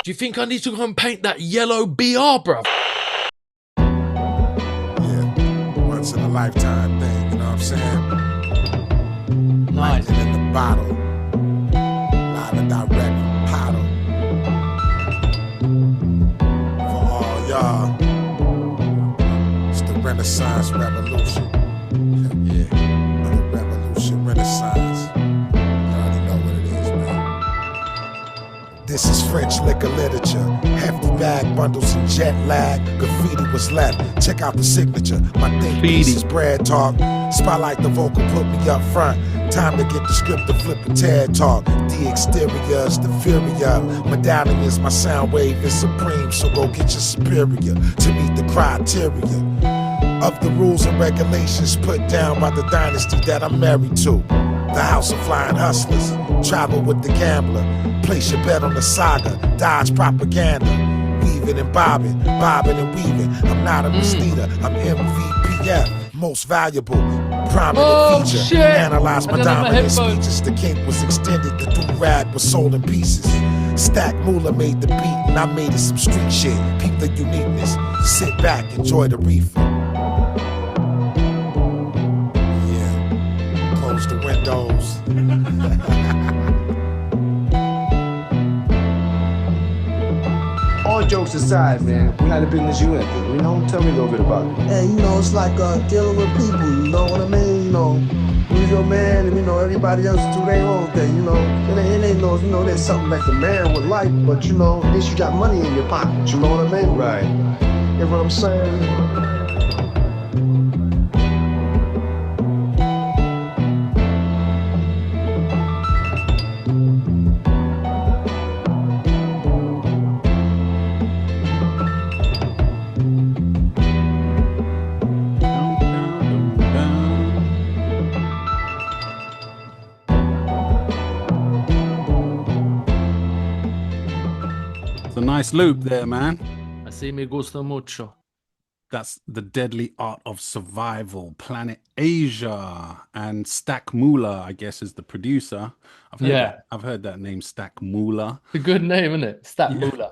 Do you think I need to go and paint that yellow BR, bruv? Yeah, once in a lifetime thing, you know what I'm saying? Nice. Lightning in the bottle, live and direct from Pottle. For all y'all, it's the Renaissance Revolution. Yeah, the Revolution, Renaissance. You already know what it is, man. This is French liquor literature. Hefty bag bundles and jet lag. Graffiti was left. Check out the signature. My think piece is bread talk. Spotlight the vocal, put me up front. Time to get the script to flip a TED talk. The exterior's the inferior. Medallion is my sound wave is supreme. So go get your superior to meet the criteria of the rules and regulations put down by the dynasty that I'm married to. The house of flying hustlers. Travel with the gambler. Place your bet on the saga. Dodge propaganda. Weaving and bobbing. Bobbing and weaving. I'm not a misleader. I'm MVPF. Most valuable. Prominent feature. Shit. Analyze my dominant speeches. The king was extended. The do-rag was sold in pieces. Stack Moolah made the beat. And I made it some street shit. Peep the uniqueness. Sit back. Enjoy the reefer. The windows. All jokes aside, man, what kind of business you in? You know, tell me a little bit about it. Hey, you know, it's like dealing with people, you know what I mean? You know, you're your man, and you know, everybody else do their own thing, you know. It ain't no, you know, there's something like the man would like, but you know, at least you got money in your pocket, you know what I mean? Right. You know what I'm saying? Nice loop there, man. Así me gusta mucho. That's The Deadly Art of Survival, Planet Asia, and Stack Moolah, I guess, is the producer. I've heard that name, Stack Moolah. It's a good name, isn't it? Stack Moolah.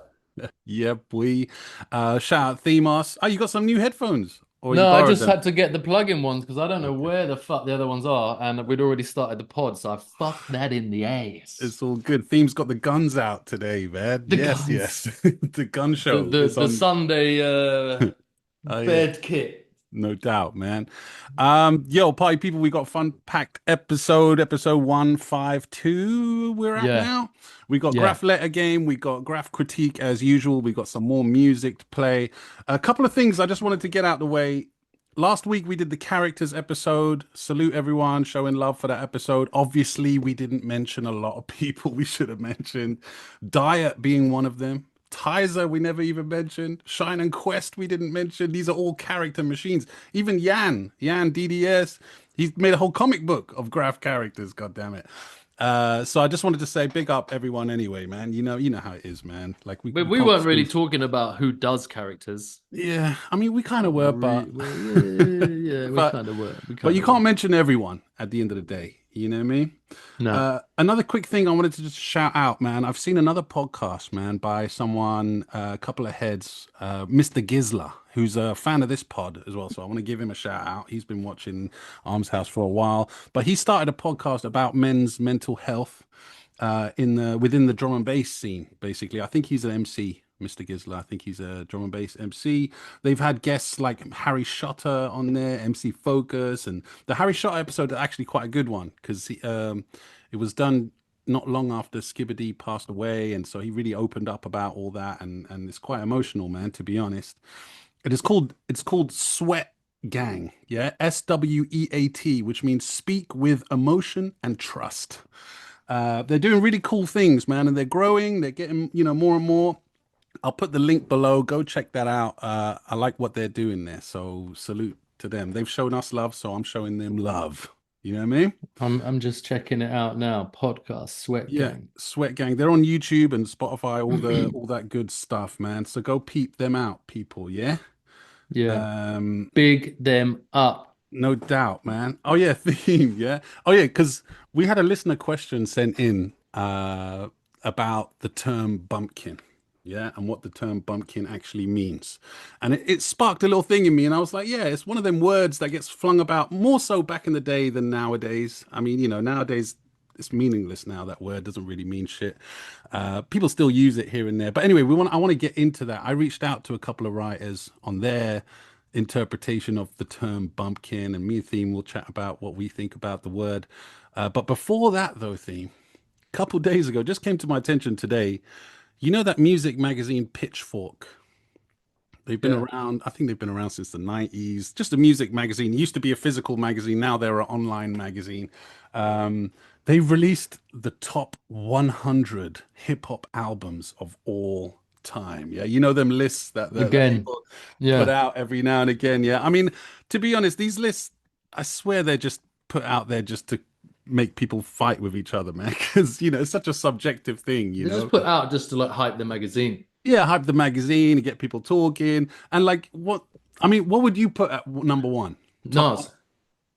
Yeah, boy. Shout out Themos. Oh, you got some new headphones? Or No, I just had to get the plug-in ones because I don't know where the fuck the other ones are, and we'd already started the pod, so I fucked that in the ass. It's all good. Theme's got the guns out today, man. Yes. The gun show. The Sunday bed kit. No doubt, man. Yo, party people, we got a fun-packed episode 152 we're at now. We got Graff letter game, we got Graff critique as usual, we got some more music to play. A couple of things I just wanted to get out the way. Last week we did the characters episode. Salute everyone, showing love for that episode. Obviously, we didn't mention a lot of people we should have mentioned. Diet being one of them. Tizer we never even mentioned. Shine and Quest we didn't mention. These are all character machines. Even Yan DDS, he's made a whole comic book of Graff characters, god damn it. So I just wanted to say big up everyone anyway, man. You know how it is, man. Like we weren't really talking about who does characters. Yeah, I mean we kind of were, but we kind of were. But you can't mention everyone at the end of the day. You know what I mean? No. Another quick thing I wanted to just shout out, man. I've seen another podcast, man, by someone, a couple of heads, Mr. Gizler, who's a fan of this pod as well. So I want to give him a shout out. He's been watching Arms House for a while, but he started a podcast about men's mental health within the drum and bass scene. Basically, I think he's an MC. Mr. Gizler, I think he's a drum and bass MC. They've had guests like Harry Shotter on there, MC Focus, and the Harry Shotter episode is actually quite a good one because it was done not long after Skibbity passed away, and so he really opened up about all that, and it's quite emotional, man, to be honest. It's called S.W.E.A.T, yeah, S.W.E.A.T, which means speak with emotion and trust. They're doing really cool things, man, and they're growing. They're getting more and more. I'll put the link below. Go check that out. I like what they're doing there. So salute to them. They've shown us love, so I'm showing them love. You know what I mean? I'm just checking it out now. Podcast Sweat Gang. Sweat Gang. They're on YouTube and Spotify, all that good stuff, man. So go peep them out, people. Yeah. Yeah. Big them up. No doubt, man. Oh yeah, theme. Yeah. Oh yeah, because we had a listener question sent in about the term bumpkin. yeah, and what the term bumpkin actually means. And it sparked a little thing in me, and I was like, yeah, it's one of them words that gets flung about more so back in the day than nowadays. I mean, you know, nowadays it's meaningless now. That word doesn't really mean shit. People still use it here and there. But anyway, I want to get into that. I reached out to a couple of writers on their interpretation of the term bumpkin, and me and Theme will chat about what we think about the word. But before that, though, Theme, a couple days ago, just came to my attention today. You know that music magazine Pitchfork? They've been around, I think they've been around since the 90s. Just a music magazine. It used to be a physical magazine. Now they're an online magazine. They've released the top 100 hip hop albums of all time. Yeah. You know, them lists that Again, people yeah. put out every now and again. Yeah. I mean, to be honest, these lists, I swear they're just put out there just to make people fight with each other, man. Because, you know, it's such a subjective thing, you They know. just put out just to like hype the magazine. Yeah, hype the magazine and get people talking. And like, what would you put at number one? Nas.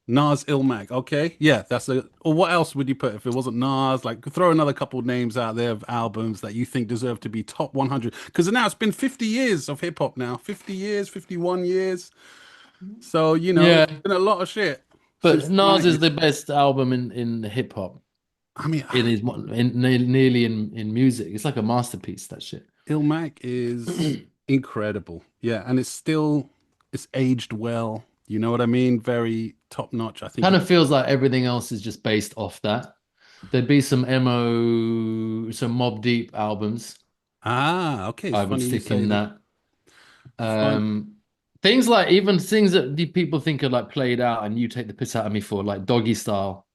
Nas Ilmag. Okay. Yeah, or what else would you put if it wasn't Nas? Like, throw another couple of names out there of albums that you think deserve to be top 100. Because now it's been 50 years of hip hop now. 50 years, 51 years. So, you know, Yeah. it's been a lot of shit. But since Nas is 90s. the best album in hip hop. I mean, Nearly in music. It's like a masterpiece, that shit. Ilmac is incredible. Yeah, and it's aged well. You know what I mean? Very top notch. I think Kind of feels like everything else is just based off that. There'd be some Mobb Deep albums. Okay. It's I would funny you stick say in that. that. Things like even things that the people think are like played out and you take the piss out of me for, like Doggy Style,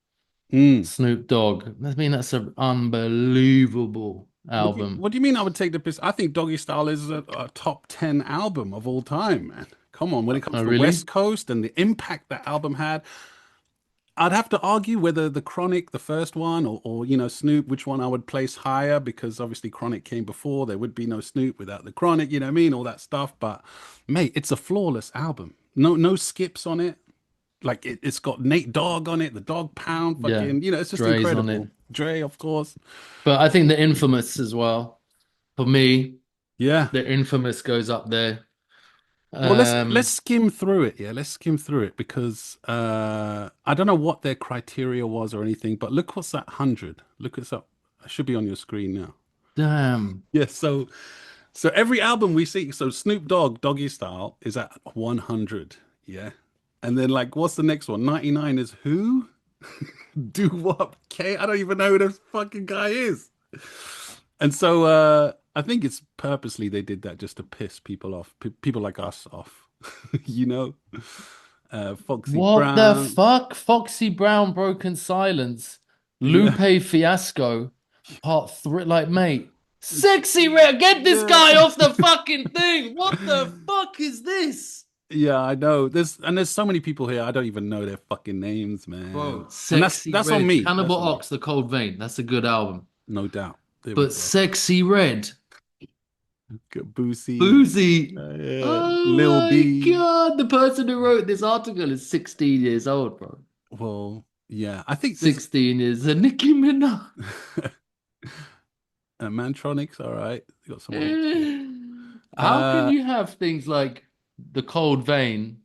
Snoop Dogg. I mean, that's an unbelievable album. What do you mean I would take the piss? I think Doggy Style is a top 10 album of all time, man. Come on, when it comes to really? West Coast and the impact that album had, I'd have to argue whether the Chronic, the first one, or you know, Snoop, which one I would place higher, because obviously Chronic came before. There would be no Snoop without the Chronic, you know what I mean? All that stuff. But mate, it's a flawless album. No skips on it. Like it's got Nate Dogg on it, the Dog Pound, fucking, you know, it's just Dre's incredible. on it. Dre, of course. But I think the Infamous as well. For me, Yeah. the Infamous goes up there. Well, let's skim through it. Yeah, let's skim through it because I don't know what their criteria was or anything, but look what's that 100. Look what's up. It should be on your screen now. Damn. Yeah, so every album we see, so Snoop Dogg, Doggy Style is at 100. Yeah. And then like what's the next one? 99 is who? Do what? K? I don't even know who this fucking guy is. And so I think it's purposely they did that just to piss people off, people like us off, you know. Foxy What Brown. the fuck? Foxy Brown, Broken Silence, Lupe Fiasco, Part 3. Like, mate, Sexy Red, get this guy off the fucking thing. What the fuck is this? Yeah, I know. There's so many people here. I don't even know their fucking names, man. Bro, and that's Red. on me. Cannibal That's on Ox, The Cold Vein. That's a good album. No doubt. But Sexy Red. Boosie. Oh Lil my B. God. The person who wrote this article is 16 years old, bro. Well, yeah. I think 16 is a Nicki Minaj. Mantronics, all right. You got someone. How can you have things like The Cold Vein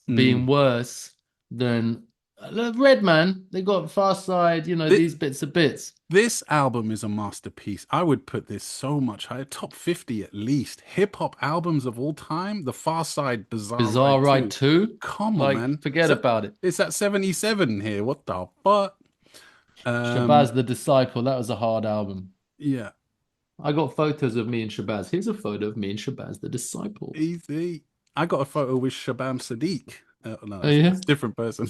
being worse than Redman? They got Fast Side, you know, these bits of bits. This album is a masterpiece. I would put this so much higher, top 50 at least. Hip hop albums of all time. The Far Side, Bizarre Ride 2. Come on, man. Forget about it. It's at 77 here. What the fuck? Shabazz the Disciple. That was a hard album. Yeah. I got photos of me and Shabazz. Here's a photo of me and Shabazz the Disciple. Easy. I got a photo with Shabam Sadiq. No, yeah? it's a different person.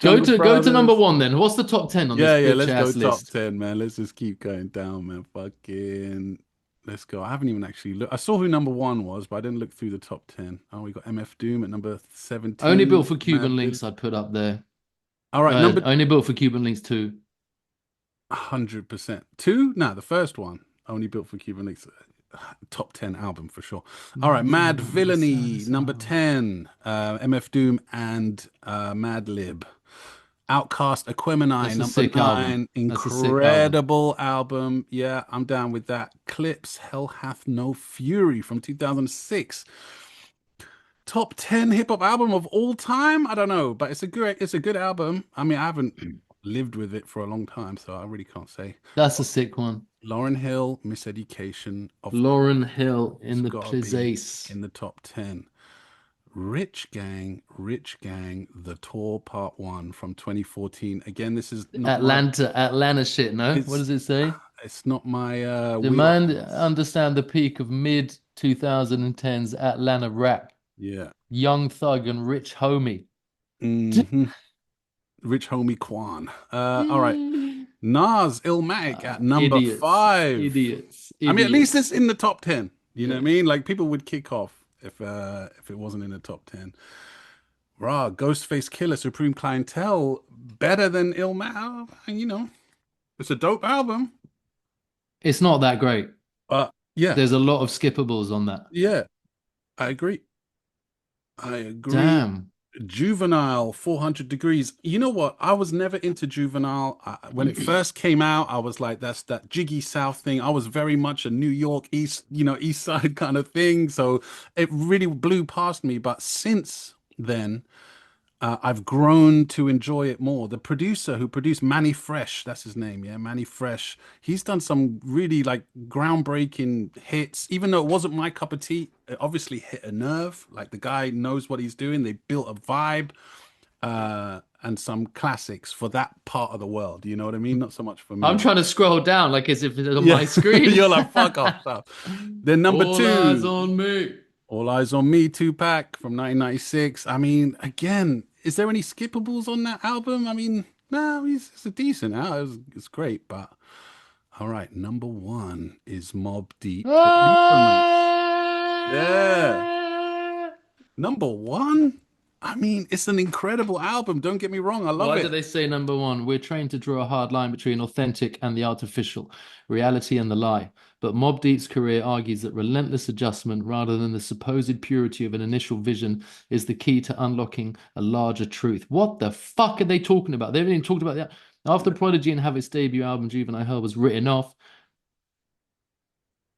Go to number one then. What's the top 10 on this? Yeah, let's go list? top 10, man. Let's just keep going down, man. Fucking let's go. I haven't even actually looked. I saw who number one was, but I didn't look through the top 10. Oh, we got MF Doom at number 17. Only Built for Cuban Links I'd put up there. All right, Only Built for Cuban Links 2. 100%. 2? Nah, the first one. Only Built for Cuban Links. Top 10 album for sure. All right, Mad Villainy, number 10. MF Doom and Mad Lib. Outcast, Aquemini, That's a number sick album. 9. That's a sick album. Incredible album. Yeah, I'm down with that. Clips, Hell Hath No Fury from 2006. Top 10 hip hop album of all time? I don't know, but it's a good album. I mean, I haven't lived with it for a long time, so I really can't say. That's a sick one. Lauryn Hill, Miseducation of Lauryn Hill it's in the gotta be place. in the top 10. Rich Gang, The Tour Part 1 from 2014. Again, this is not Atlanta shit, no? What does it say? it's not my The man understand the peak of mid 2010s Atlanta rap. Yeah. Young Thug and Rich Homie. Rich Homie Quan. All right. Nas, Illmatic at number Idiots. 5. Idiots. I mean, at least it's in the top 10. You know what I mean? Like, people would kick off if it wasn't in the top 10. Raw, Ghostface Killer, Supreme Clientele, better than Illmatic. You know, it's a dope album. It's not that great. Yeah. There's a lot of skippables on that. Yeah, I agree. Damn. Juvenile, 400 Degrees. You know what? I was never into Juvenile. When it first came out, I was like, that's that jiggy South thing. I was very much a New York East Side kind of thing. So it really blew past me. But since then, I've grown to enjoy it more. The producer who produced Manny Fresh, that's his name, yeah, Manny Fresh. He's done some really like groundbreaking hits, even though it wasn't my cup of tea. It obviously hit a nerve. Like the guy knows what he's doing. They built a vibe and some classics for that part of the world. You know what I mean? Not so much for me. I'm trying to scroll down like as if it's on my screen. You're like, fuck off. Stuff. Then number 2. All Eyes on Me. All Eyes on Me, Tupac from 1996. I mean, again, is there any skippables on that album? I mean, no, it's a decent album. It's great, but all right. Number 1 is Mobb Deep. Yeah. Number 1? I mean, it's an incredible album. Don't get me wrong. I love it. Why do they say number 1? We're trained to draw a hard line between authentic and the artificial, reality and the lie. But Mobb Deep's career argues that relentless adjustment, rather than the supposed purity of an initial vision, is the key to unlocking a larger truth. What the fuck are they talking about? They haven't even talked about that. After Prodigy and Havoc's debut album, Juvenile Hell, was written off,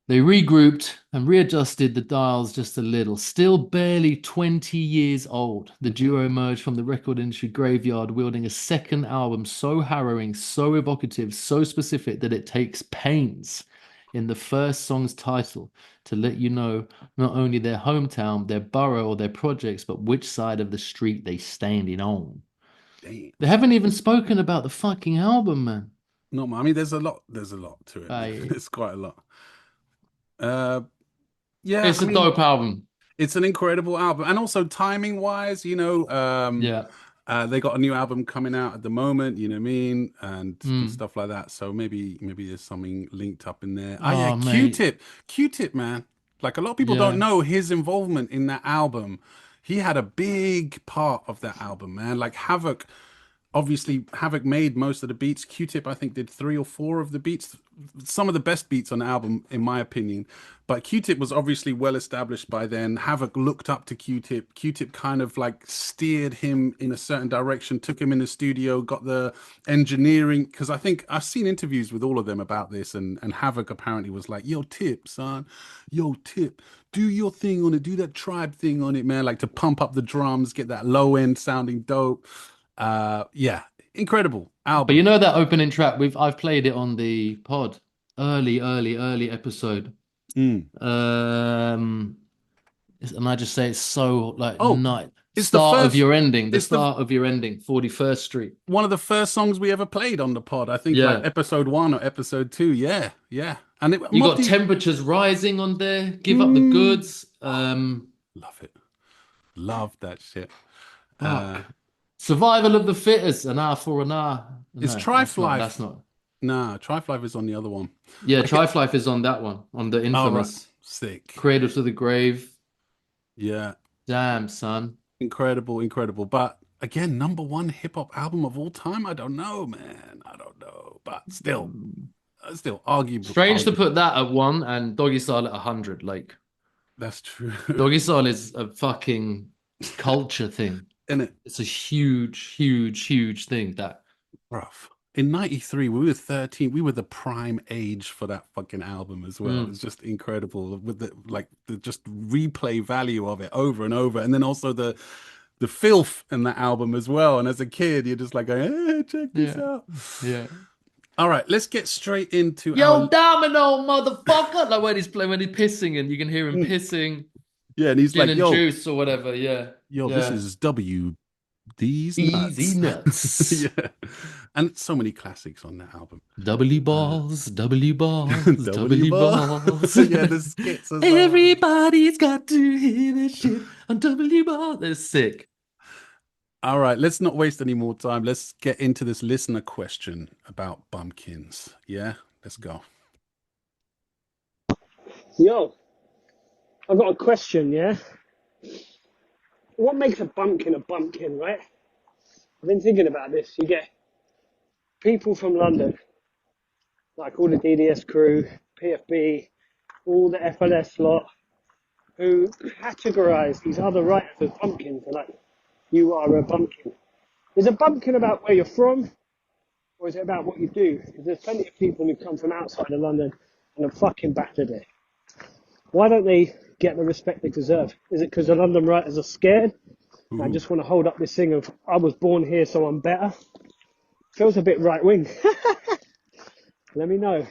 they regrouped and readjusted the dials just a little. Still barely 20 years old, the duo emerged from the record industry graveyard wielding a second album so harrowing, so evocative, so specific that it takes pains in the first song's title to let you know not only their hometown, their borough, or their projects, but which side of the street they standing on. Damn. They haven't even spoken about the fucking album, man. No, I mean, there's a lot to it. It's quite a lot. Yeah, it's a dope album. It's an incredible album, and also timing wise, you know, they got a new album coming out at the moment, you know what I mean, and stuff like that. So maybe there's something linked up in there. Q-Tip, man. Like a lot of people don't know his involvement in that album. He had a big part of that album, man. Like Havoc. Obviously, Havoc made most of the beats. Q-Tip, I think, did 3 or 4 of the beats. Some of the best beats on the album, in my opinion. But Q-Tip was obviously well established by then. Havoc looked up to Q-Tip. Q-Tip kind of like steered him in a certain direction, took him in the studio, got the engineering. Because I think I've seen interviews with all of them about this. And Havoc apparently was like, yo, Tip, son. Yo, Tip, do your thing on it. Do that tribe thing on it, man. Like to pump up the drums, get that low end sounding dope. Yeah, incredible album. But you know that opening track, I've played it on the pod, early episode. And I just say it's so like nice. It's the start of your ending. The start of your ending, 41st Street. One of the first songs we ever played on the pod. I think like episode 1 or episode 2. Yeah. And you got Temperatures Rising on there. Give Up the Goods. Love it. Love that shit. Survival of the Fittest, an hour for an hour. It's Trife Life. That's not. Nah, Trife Life is on the other one. Yeah, Trife Life is on that one, on the infamous. Sick. Cradle to the Grave. Yeah. Damn, son. Incredible. But again, number 1 hip hop album of all time. I don't know, man. I don't know, but still arguable. Strange to put that at 1 and Doggy Style at 100. Like, that's true. Doggy Style is a fucking culture thing. And it's a huge thing that. Rough. In 93, we were 13. We were the prime age for that fucking album as well. It's just incredible with the just replay value of it over and over. And then also the filth in that album as well. And as a kid, you're just like, hey, check this out. Yeah. All right, let's get straight into Yo, Domino, motherfucker! Like when he's pissing, and you can hear him pissing. Yeah, and he's gin like, and yo, juice or whatever. Yeah. This is these Easy nuts. Yeah, and so many classics on that album. W balls. W balls. Yeah, the skits as well. Everybody's got to hear this shit on W balls. They're sick. All right, let's not waste any more time. Let's get into this listener question about bumpkins. Yeah, let's go. Yo, I've got a question, yeah? What makes a bumpkin, right? I've been thinking about this. You get people from London, like all the DDS crew, PFB, all the FLS lot, who categorize these other writers as bumpkins. They're like, you are a bumpkin. Is a bumpkin about where you're from, or is it about what you do? Because there's plenty of people who come from outside of London and have fucking battered it. Why don't they get the respect they deserve? Is it because the London writers are scared? I just want to hold up this thing of, I was born here, so I'm better. Feels a bit right-wing. Let me know.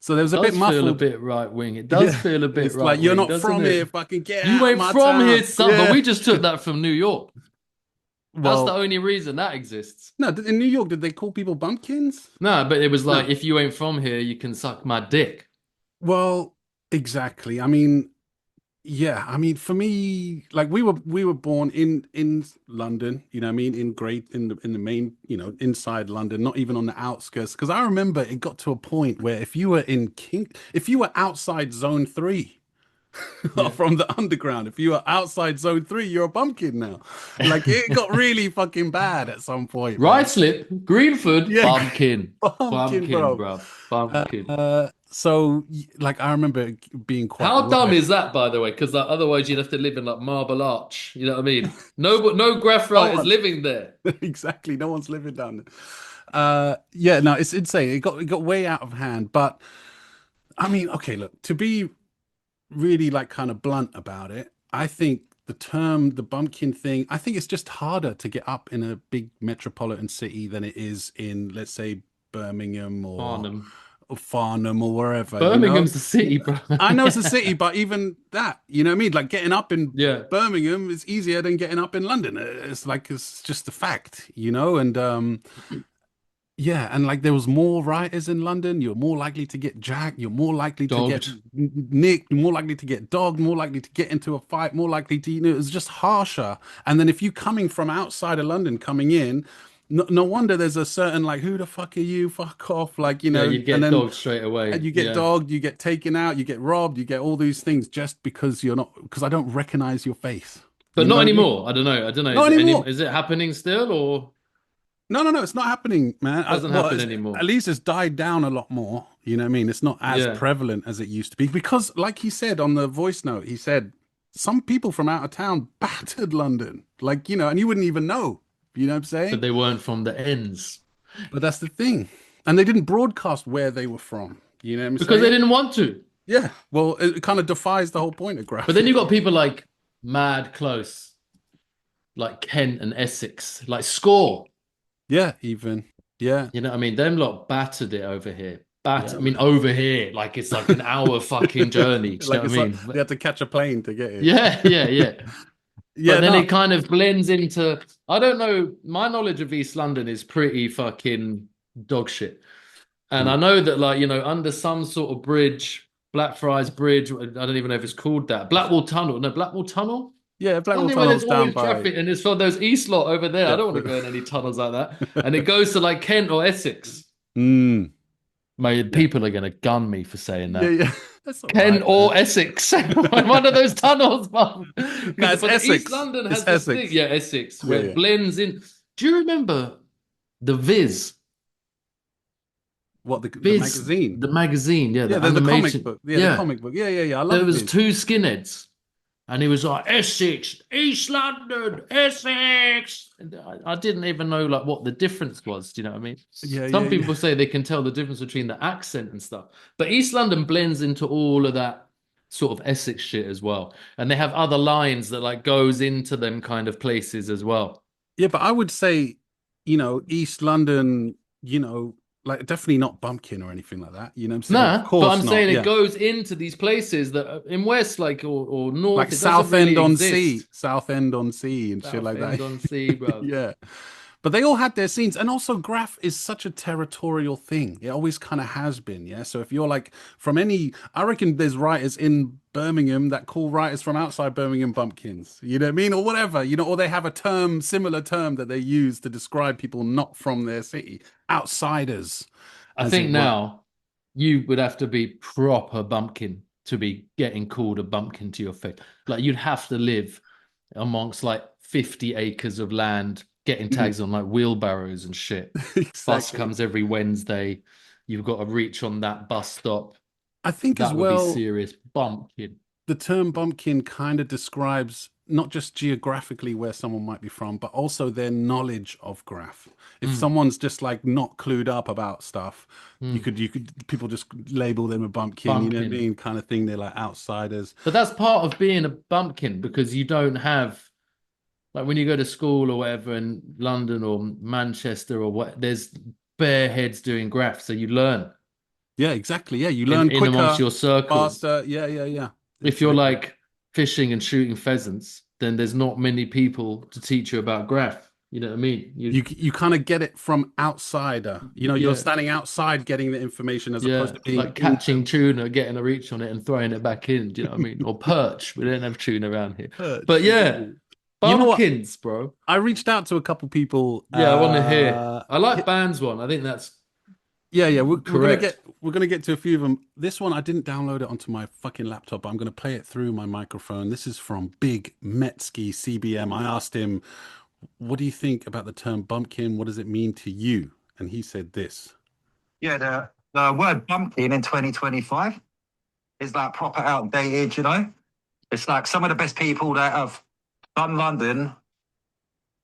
So there was a bit muffled. Feel a bit right-wing. It does feel a bit it's right-wing. Like, you're not from here, fucking get out You ain't my from town. here, son. But we just took that from New York. Well, that's the only reason that exists. No, in New York, did they call people bumpkins? No, but it was like, if you ain't from here, you can suck my dick. Well, exactly. I mean, yeah. I mean, for me, like we were born in London. You know, what I mean, in the main, you know, inside London, not even on the outskirts. Because I remember it got to a point where if you were outside Zone 3. From the underground, if you are outside Zone 3, you're a bumpkin now. Like it got really fucking bad at some point. Right slip, Greenford, bumpkin, bro. Bumpkin. So, like, I remember being quite. How dumb is that, by the way? Because like, otherwise you'd have to live in like Marble Arch. You know what I mean? No Graff writers living there. Exactly, no one's living down there. Yeah, no, it's insane. It got way out of hand. But I mean, okay, look, to be really like kind of blunt about it, I think the bumpkin thing, I think it's just harder to get up in a big metropolitan city than it is in, let's say, Birmingham or Farnham or wherever. Birmingham's the city, bro. I know it's a city, but even that, you know what I mean? Like getting up in Birmingham is easier than getting up in London. It's like, it's just a fact, you know? And yeah, and like there was more writers in London. You're more likely to get jacked. You're more likely to get nicked. More likely to get dogged. More likely to get into a fight. More likely to, you know, it was just harsher. And then if you coming from outside of London, coming in, no wonder there's a certain like, who the fuck are you? Fuck off, like, you know. You get dogged straight away. And you get dogged. You get taken out. You get robbed. You get all these things just because because I don't recognize your face. But not anymore. I don't know. Not anymore. Is it happening still or? No, it's not happening, man. It doesn't happen anymore. At least it's died down a lot more. You know what I mean? It's not as prevalent as it used to be. Because, like he said on the voice note, he said, some people from out of town battered London. Like, you know, and you wouldn't even know. You know what I'm saying? But they weren't from the ends. But that's the thing. And they didn't broadcast where they were from. You know what I'm saying? Because they didn't want to. Yeah. Well, it kind of defies the whole point of Graff. But then you've got people like mad close. Like Kent and Essex. Like Score. Yeah, even. Yeah. You know what I mean? Them lot battered it over here. I mean, over here. Like, it's like an hour fucking journey. Do you know what I mean? Like, they had to catch a plane to get it. Yeah. But then it kind of blends into... I don't know. My knowledge of East London is pretty fucking dog shit. And I know that, like, you know, under some sort of bridge, Blackfriars Bridge, I don't even know if it's called that. Blackwall Tunnel. No, Blackwall Tunnel? Yeah, Blackwall Tunnel's down by... traffic, and it's for those east lot over there. I don't want to go in any tunnels like that. And it goes to like Kent or Essex. Mate, people are going to gun me for saying that. Yeah. That's Kent or Essex. One of those tunnels, man. No, it's Essex. East London has this thing. Yeah, Essex, where it blends in. Do you remember the Viz? What, the magazine? The magazine, the comic book. Yeah, the comic book. Yeah. I love There was two skinheads. And he was like, Essex, East London, Essex. And I didn't even know like what the difference was. Do you know what I mean? Yeah, Some yeah, people say they can tell the difference between the accent and stuff. But East London blends into all of that sort of Essex shit as well. And they have other lines that like goes into them kind of places as well. yeah. But I would say, East London, like definitely not Bumpkin or anything like that. You know what I'm saying? Of Nah, but I'm course not. saying it Yeah. goes into these places that in West, like or Like North, it doesn't South really End on Sea, exist. South End on Sea and shit South like that. End on Sea, bro. Yeah. But they all had their scenes. And also Graff is such a territorial thing. It always kind of has been. Yeah. So if you're like I reckon there's writers in Birmingham that call writers from outside Birmingham bumpkins. You know what I mean? Or whatever, or they have a similar term that they use to describe people not from their city, outsiders, I as think it were. now you would have to be proper bumpkin to be getting called a bumpkin to your face. Like you'd have to live amongst like 50 acres of land, getting tags on like wheelbarrows and shit. Bus Exactly. comes every Wednesday. You've got to reach on that bus stop. I think as That would be well, serious bumpkin. the term bumpkin kind of describes not just geographically where someone might be from, but also their knowledge of Graff. If someone's just like not clued up about stuff, people just label them a bumpkin, you know what I Bumpkin. mean? Kind of thing. They're like outsiders. But that's part of being a bumpkin because you don't have like when you go to school or whatever in London or Manchester or what, there's bare heads doing graphs, so you learn Yeah, exactly. Yeah, you learn in amongst quicker, your circle. faster. Yeah, yeah, yeah. If you're Exactly. like fishing and shooting pheasants, then there's not many people to teach you about graph. You know what I mean? You kind of get it from outsider. You're Yeah. standing outside getting the information as Yeah, opposed to being like in catching tuna, getting a reach on it and throwing it back in. Do you know what I mean? Or perch. We don't have tuna around here. perch. But yeah, You know what? bumpkins, bro. I reached out to a couple people. Yeah, I want to hear. I like bands one. I think that's Yeah. We're correct. gonna get to a few of them. This one I didn't download it onto my fucking laptop, but I'm gonna play it through my microphone. This is from Big Metsky CBM. I asked him, "What do you think about the term bumpkin? What does it mean to you?" And he said this. Yeah, the word bumpkin in 2025 is like proper outdated, It's like some of the best people that have done London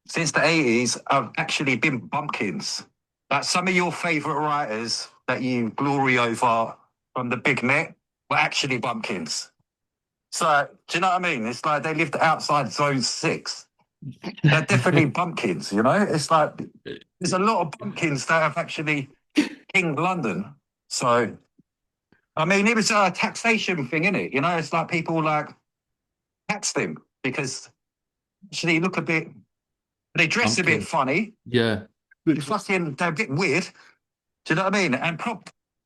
since the 80s have actually been bumpkins. Like some of your favourite writers that you glory over from the big net were actually bumpkins. So, do you know what I mean? It's like they lived outside Zone 6. They're definitely bumpkins, It's like there's a lot of bumpkins that have actually kinged London. So, I mean, it was a taxation thing, innit? It's like people like taxed them because actually look a bit, they dress a bit funny. Yeah. They're a bit weird. Do you know what I mean? And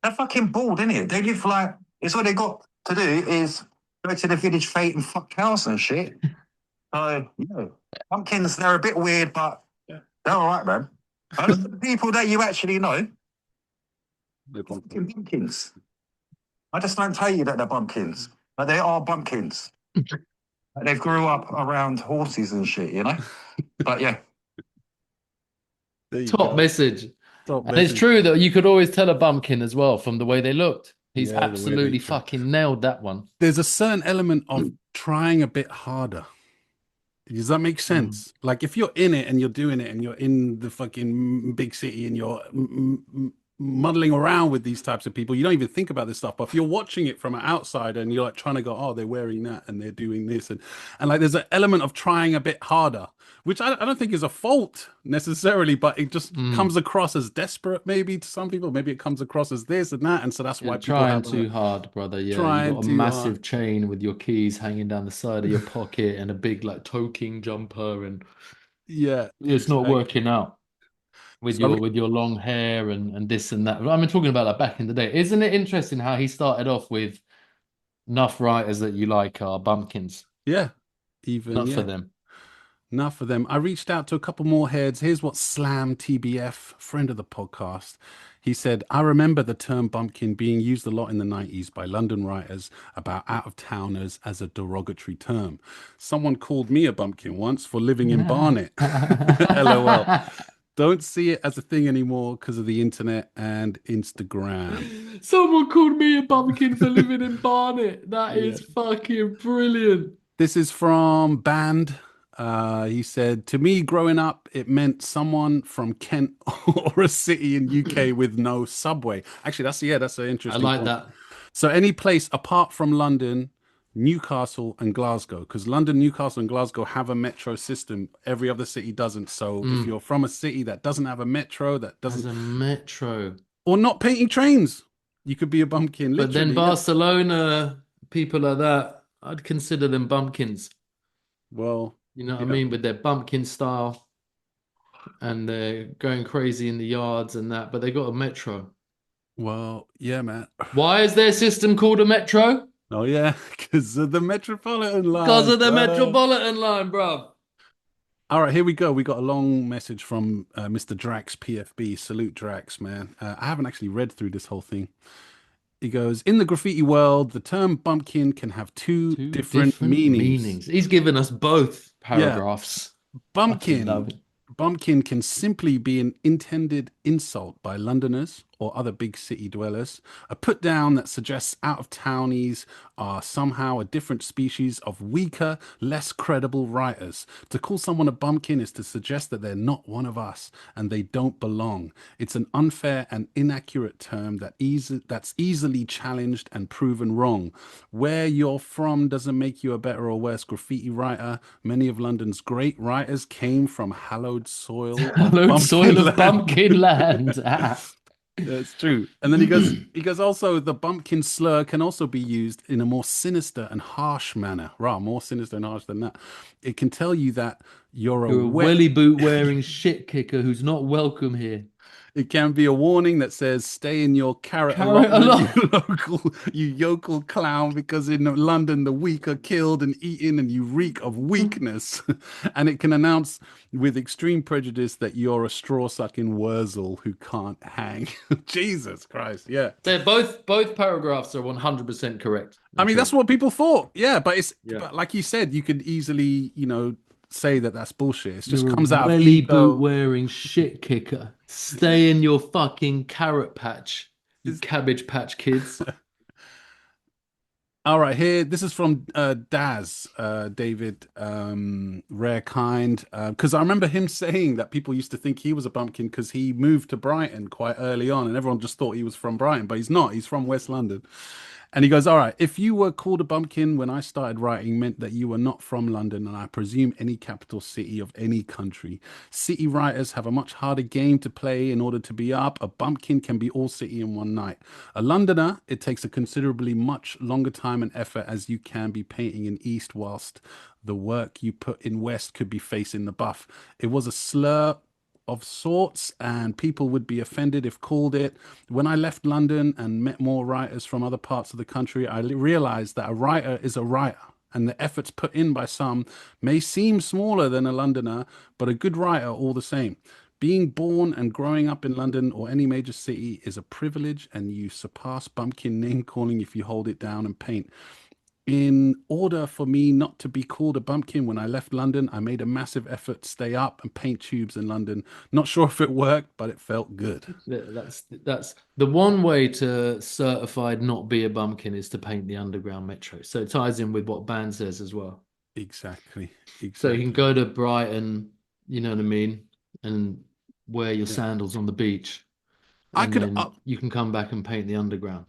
they're fucking bored, innit? They live like, it's what they got to do is go to the village fete and fuck cows and shit. So, bumpkins, they're a bit weird, but they're all right, man. And the people that you actually know, they're fucking bumpkins. I just don't tell you that they're bumpkins, but they are bumpkins. They grew up around horses and shit, But yeah. Top message. And it's true that you could always tell a bumpkin as well from the way they looked. He's absolutely fucking nailed that one. There's a certain element of trying a bit harder. Does that make sense? Like if you're in it and you're doing it and you're in the fucking big city and you're muddling around with these types of people, you don't even think about this stuff. But if you're watching it from an outsider and you're like trying to go, oh, they're wearing that and they're doing this and like there's an element of trying a bit harder, which I don't think is a fault necessarily, but it just comes across as desperate maybe to some people. Maybe it comes across as this and that, and so that's why people trying too hard, brother. Yeah, you got a massive chain with your keys hanging down the side of your pocket and a big like toking jumper, and it's not working out with your long hair and this and that. I mean, talking about that back in the day, isn't it interesting how he started off with enough writers that you like are bumpkins? Yeah, even enough for them. Enough for them. I reached out to a couple more heads. Here's what Slam TBF, friend of the podcast, he said, I remember the term bumpkin being used a lot in the 90s by London writers about out-of-towners as a derogatory term. Someone called me a bumpkin once for living in Barnet. LOL. Don't see it as a thing anymore because of the internet and Instagram. Someone called me a bumpkin for living in Barnet. That is fucking brilliant. This is from Band. He said, to me, growing up, it meant someone from Kent or a city in UK with no subway. Actually, that's an I interesting like point. that. So any place apart from London, Newcastle, and Glasgow, because London, Newcastle, and Glasgow have a metro system. Every other city doesn't. So if you're from a city that doesn't have a metro, that As doesn't, a metro. or not painting trains, you could be a bumpkin. But then Literally, Barcelona, people like that, I'd consider them bumpkins. well, You know what I yeah. mean? With their bumpkin style and they're going crazy in the yards and that, but they got a metro. Well, yeah, man. Why is their system called a metro? Oh yeah, because of the Metropolitan Because line, of the bro. Metropolitan line, bro. All right, here we go. We got a long message from Mr. Drax PFB. Salute Drax, man. I haven't actually read through this whole thing. He goes, in the graffiti world, the term bumpkin can have two Two different meanings. He's given us both Yeah, paragraphs. Fucking love bumpkin. it. Bumpkin can simply be an intended insult by Londoners or other big city dwellers, a put down that suggests out of townies are somehow a different species of weaker, less credible writers. To call someone a bumpkin is to suggest that they're not one of us and they don't belong. It's an unfair and inaccurate term that's easily challenged and proven wrong. Where you're from doesn't make you a better or worse graffiti writer. Many of London's great writers came from hallowed soil of Hallowed bumpkin soil of land. bumpkin land. That's true. And then he goes, also the bumpkin slur can also be used in a more sinister and harsh manner. Right, more sinister and harsh than that. It can tell you that you're You're a wet. welly boot wearing shit kicker who's not welcome here. It can be a warning that says, stay in your carrot Carrot allotment, you yokel clown, because in London the weak are killed and eaten and you reek of weakness. And it can announce with extreme prejudice that you're a straw-sucking Wurzel who can't hang. Jesus Christ, yeah. They're both paragraphs are 100% correct. I mean, that's what people thought. Yeah, but Yeah. but like you said, you could easily, say that that's bullshit. It just You're comes a out of welly ego. boot wearing shit kicker. Stay in your fucking carrot patch, you cabbage patch kids. All right, here, this is from Daz, David, Rare Kind, because I remember him saying that people used to think he was a bumpkin because he moved to Brighton quite early on, and everyone just thought he was from Brighton, but he's not. He's from West London. And he goes, all right, if you were called a bumpkin when I started writing meant that you were not from London, and I presume any capital city of any country. City writers have a much harder game to play in order to be up. A bumpkin can be all city in one night. A Londoner, it takes a considerably much longer time and effort, as you can be painting in East whilst the work you put in West could be facing the buff. It was a slur of sorts, and people would be offended if called it. When I left London and met more writers from other parts of the country, I realized that a writer is a writer, and the efforts put in by some may seem smaller than a Londoner, but a good writer all the same. Being born and growing up in London or any major city is a privilege, and you surpass bumpkin name calling if you hold it down and paint. In order for me not to be called a bumpkin when I left London, I made a massive effort to stay up and paint tubes in London. Not sure if it worked, but it felt good. That's the one way to certified not be a bumpkin is to paint the underground metro. So it ties in with what Band says as well. Exactly. So you can go to Brighton, you know what I mean, and wear your sandals on the beach. And you can come back and paint the underground.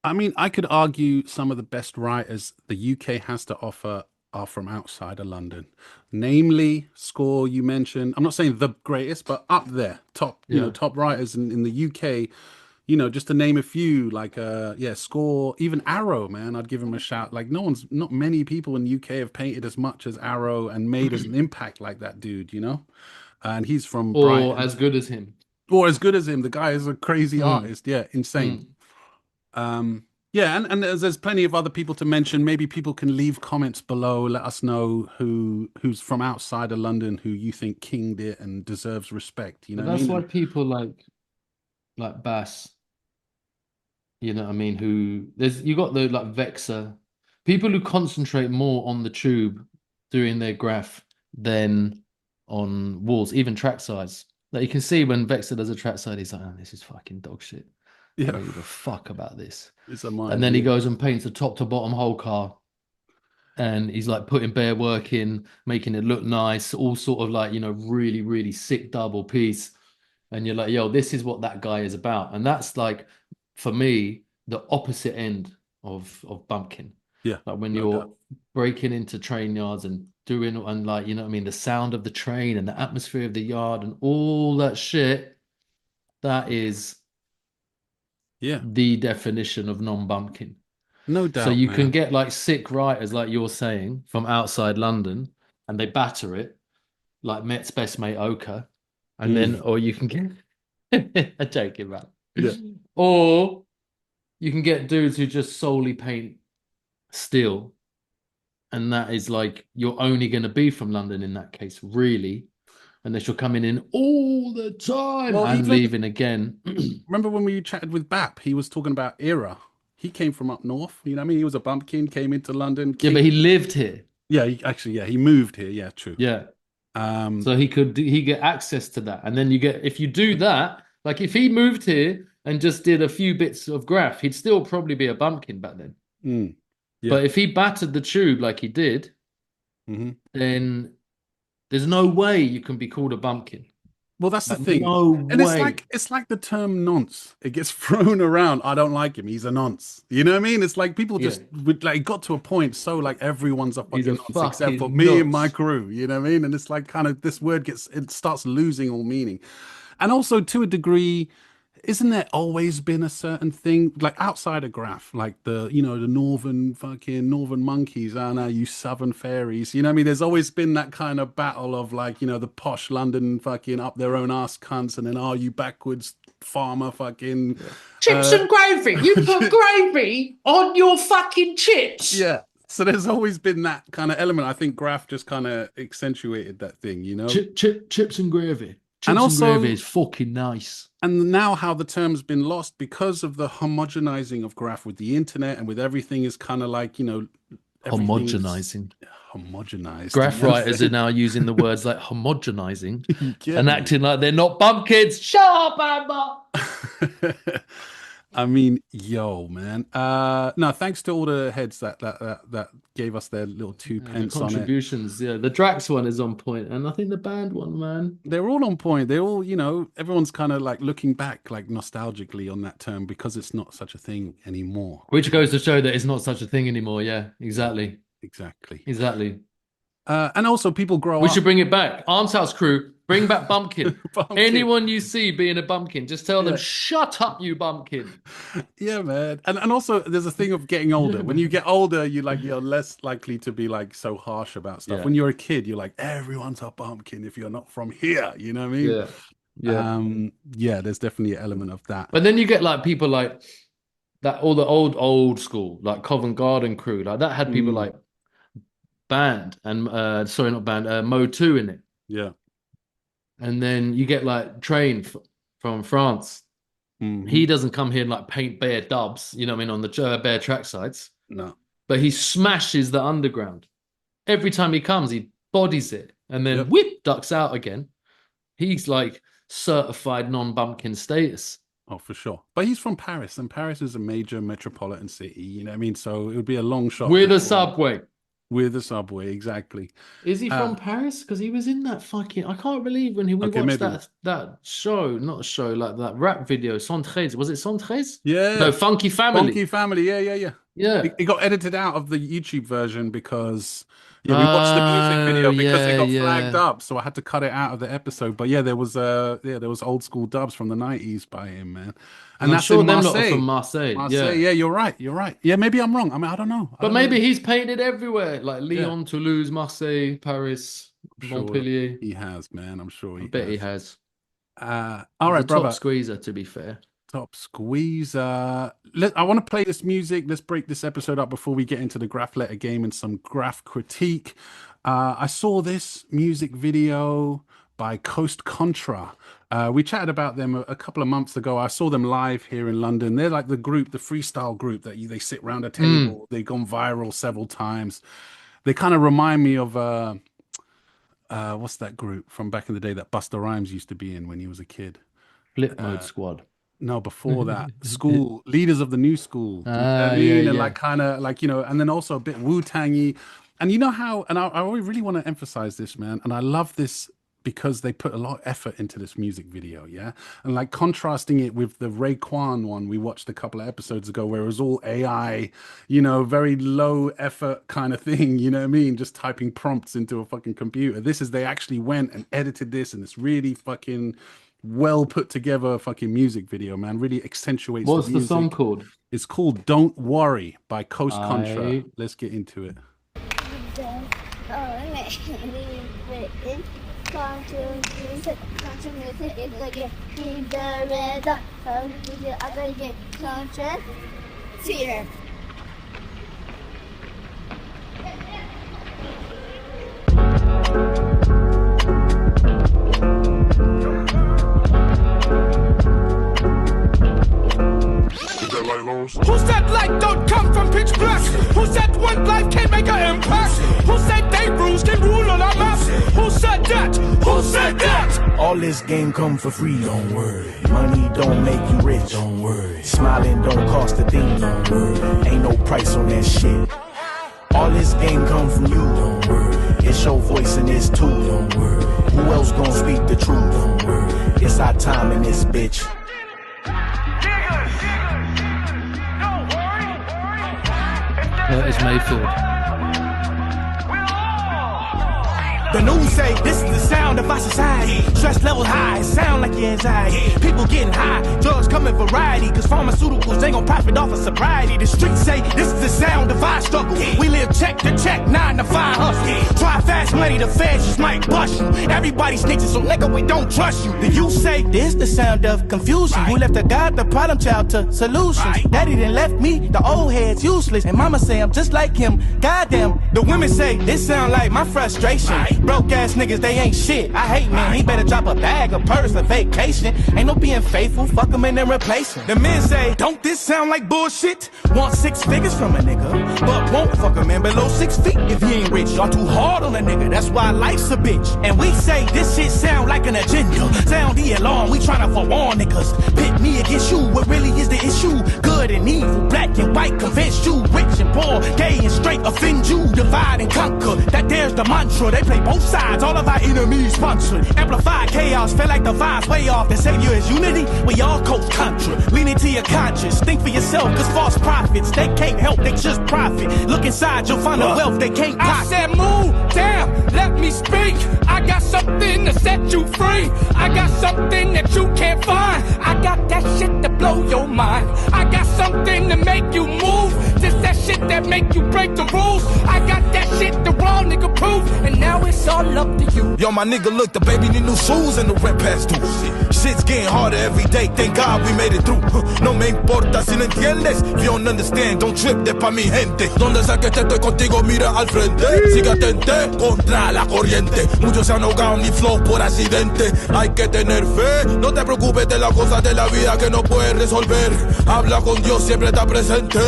I mean, I could argue some of the best writers the UK has to offer are from outside of London. Namely, Score, you mentioned. I'm not saying the greatest, but up there, top, top writers in the UK. Just to name a few, like Score, even Arrow, man, I'd give him a shout. Like not many people in the UK have painted as much as Arrow and made as an impact like that dude, And he's from Brighton. Or as good as him. Or as good as him. The guy is a crazy artist. Yeah, insane. And there's plenty of other people to mention. Maybe people can leave comments below, let us know who's from outside of London who you think kinged it and deserves respect. That's why people like Bass, you know what I mean, you got the like Vexer, people who concentrate more on the tube doing their graph than on walls, even track size. Like you can see when Vexer does a track side, he's like, oh, this is fucking dog shit. Yeah. I don't give a fuck about this. It's a mind, and then he goes and paints a top to bottom whole car. and he's like putting bare work in, making it look nice, all sort of like, really, really sick double piece. And you're like, yo, this is what that guy is about. And that's like, for me, the opposite end of Bumpkin. Yeah. Like when No you're doubt. breaking into train yards and doing, and like, you know what I mean, the sound of the train and the atmosphere of the yard and all that shit, that is Yeah. the definition of non-Bumpkin. No So doubt, you can man. get like sick writers, like you're saying, from outside London, and they batter it, like Met's best mate Oka, and then, or you can get, I'm joking, man. Yeah. Or you can get dudes who just solely paint steel, and that is like you're only going to be from London in that case, really, unless you're coming in all the time Well, and even leaving again. remember when we chatted with Bap, he was talking about era. He came from up north. You know what I mean? He was a bumpkin, came into London. Yeah, but he lived here. Yeah, he moved here. Yeah, true. Yeah. Um, So he get access to that. And then you get, if you do that, like if he moved here and just did a few bits of Graff, he'd still probably be a bumpkin back then. Yeah. But if he battered the tube like he did, then there's no way you can be called a bumpkin. Well, that's the Like, thing. no And way. it's like the term nonce. It gets thrown around. I don't like him. He's a nonce. You know what I mean? It's like people just would like got to a point so like everyone's a He's fucking a nonce except for fucking me and nuts. my crew. You know what I mean? And it's like kind of this word it starts losing all meaning. And also to a degree, isn't there always been a certain thing like outside of Graff, like the northern monkeys, oh no, you southern fairies, you know what I mean? There's always been that kind of battle of like, the posh London fucking up their own ass cunts, and then are you backwards farmer fucking chips and gravy. You put gravy on your fucking chips. Yeah. So there's always been that kind of element. I think Graff just kind of accentuated that thing, Chips and gravy. Chips and also and gravy is fucking nice. And now how the term's been lost because of the homogenizing of Graff with the internet and with everything is kind of like, Homogenizing. Homogenized. Graff writers are now using the words like homogenizing and me? acting like they're not bumpkins. Shut up, Amber. I mean, yo, man. No, thanks to all the heads that gave us their little 2 pence on it. Contributions, yeah. The Drax one is on point, and I think the band one, man. They're all on point. They're all, everyone's kind of like looking back, like nostalgically on that term because it's not such a thing anymore. Which goes to show that it's not such a thing anymore. Yeah, exactly. Exactly. And also people grow up. We should bring it back. Arms House crew, bring back Bumpkin. Anyone you see being a bumpkin, just tell them, shut up, you bumpkin. Yeah, man. And also there's a thing of getting older. When you get older, you're less likely to be like so harsh about stuff. Yeah. When you're a kid, you're like, everyone's a bumpkin if you're not from here. You know what I mean? Yeah. There's definitely an element of that. But then you get like people like that, all the old school, like Covent Garden crew, like that had people like Band and Mo 2 in it. Yeah. And then you get like Train from France. He doesn't come here and like paint bare dubs, you know what I mean, on the bare track sites. No. But he smashes the underground. Every time he comes, he bodies it and then whip ducks out again. He's like certified non-bumpkin status. Oh, for sure. But he's from Paris, and Paris is a major metropolitan city, you know what I mean? So it would be a long shot. With a subway. With the subway, exactly. Is he from Paris? Because he was in that fucking... I can't believe when we watched that show, not a show, like that rap video, 113. Was it 113? Yeah. No, Funky Family. Funky Family, yeah. Yeah. It got edited out of the YouTube version because... we watched the music video because it got flagged up, so I had to cut it out of the episode. But there was old school dubs from the 90s by him, man. And that's sure in Marseille. Them lot are from Marseille. Yeah, you're right. Yeah, maybe I'm wrong. I mean, I don't know. But maybe he's painted everywhere, like Lyon, Toulouse, Marseille, Paris, Montpellier. He has, man. I'm sure I bet he has. All right, brother. Top squeezer, to be fair. Top squeezer. I want to play this music. Let's break this episode up before we get into the Graff letter game and some Graff critique. I saw this music video by Contra. We chatted about them a couple of months ago. I saw them live here in London. They're like the freestyle group that they sit around a table. They've gone viral several times. They kind of remind me of what's that group from back in the day that Busta Rhymes used to be in when he was a kid? Flip Mode Squad. No, before that, leaders of the new school. And like kind of like, and then also a bit Wu-Tangy. And you know how, and I really want to emphasize this, man. And I love this because they put a lot of effort into this music video, yeah? And like contrasting it with the Raekwon one we watched a couple of episodes ago where it was all AI, you know, very low effort kind of thing, you know what I mean? Just typing prompts into a fucking computer. This is, they actually went and edited this, and it's really fucking well put together fucking music video, man. Really accentuates What's the the music. song called? It's called Don't Worry by Coast Contra. Let's get into it. Who said light don't come from pitch black? Who said one life can't make an impact? Who said they rules can rule on our maps? Who said that? Who said that? All this game come for free, don't worry. Money don't make you rich, don't worry. Smiling don't cost a thing, don't worry. Ain't no price on that shit. All this game come from you, don't worry. It's your voice and it's too, don't worry. Who else gon' speak the truth, don't worry. It's our time in this bitch. It's Mayfield. The news say this is the sound of our society. Stress levels high, sound like your anxiety. People getting high, drugs come in variety. Cause pharmaceuticals ain't gon' profit off of sobriety. The streets say this is the sound of our struggle. We live check to check, 9 to 5 hustle. Try fast money, the feds just might bust you. Everybody snitches, so nigga, we don't trust you. The youth say this the sound of confusion. Who left the God, the problem child to solutions. Daddy done left me, the old head's useless. And mama say I'm just like him, goddamn. The women say this sound like my frustration. Broke ass niggas, they ain't shit. I hate men. He better drop a bag, a purse, a vacation. Ain't no being faithful, fuck him and then replace him. The men say, don't this sound like bullshit? Want 6 figures from a nigga, but won't fuck a man below 6 feet if he ain't rich. Y'all too hard on a nigga, that's why life's a bitch. And we say this shit sound like an agenda. Sound the alarm, we tryna forewarn niggas. Pit me against you, what really is the issue? Good and evil, black and white, convince you. Rich and poor, gay and straight, offend you. Divide and conquer, that there's the mantra. They play both sides, all of our enemies sponsored. Amplified chaos, feel like the vibe's way off. The savior is unity, we all coach Contra. Lean into your conscience, think for yourself, cause false prophets, they can't help, they just profit. Look inside, you'll find the wealth they can't pocket. I said move, damn, let me speak. I got something to set you free. I got something that you can't find. I got that shit to blow your mind. I got something to make you move. Just that shit that make you break the rules. I got that shit the raw nigga proof. And now it's all up to you. Yo, my nigga, look, the baby need new shoes and the rent past due. Shit's getting harder every day, thank God we made it through. No me importa si no entiendes. If you don't understand, don't trip, de pa mi gente. Donde sea que esté, estoy contigo, mira al frente. Sigue atente contra la corriente. Muchos se han ahogado en mi flow por accidente. Hay que tener fe, no te preocupes de las cosas de la vida que no puedes resolver. Habla con Dios, siempre está presente.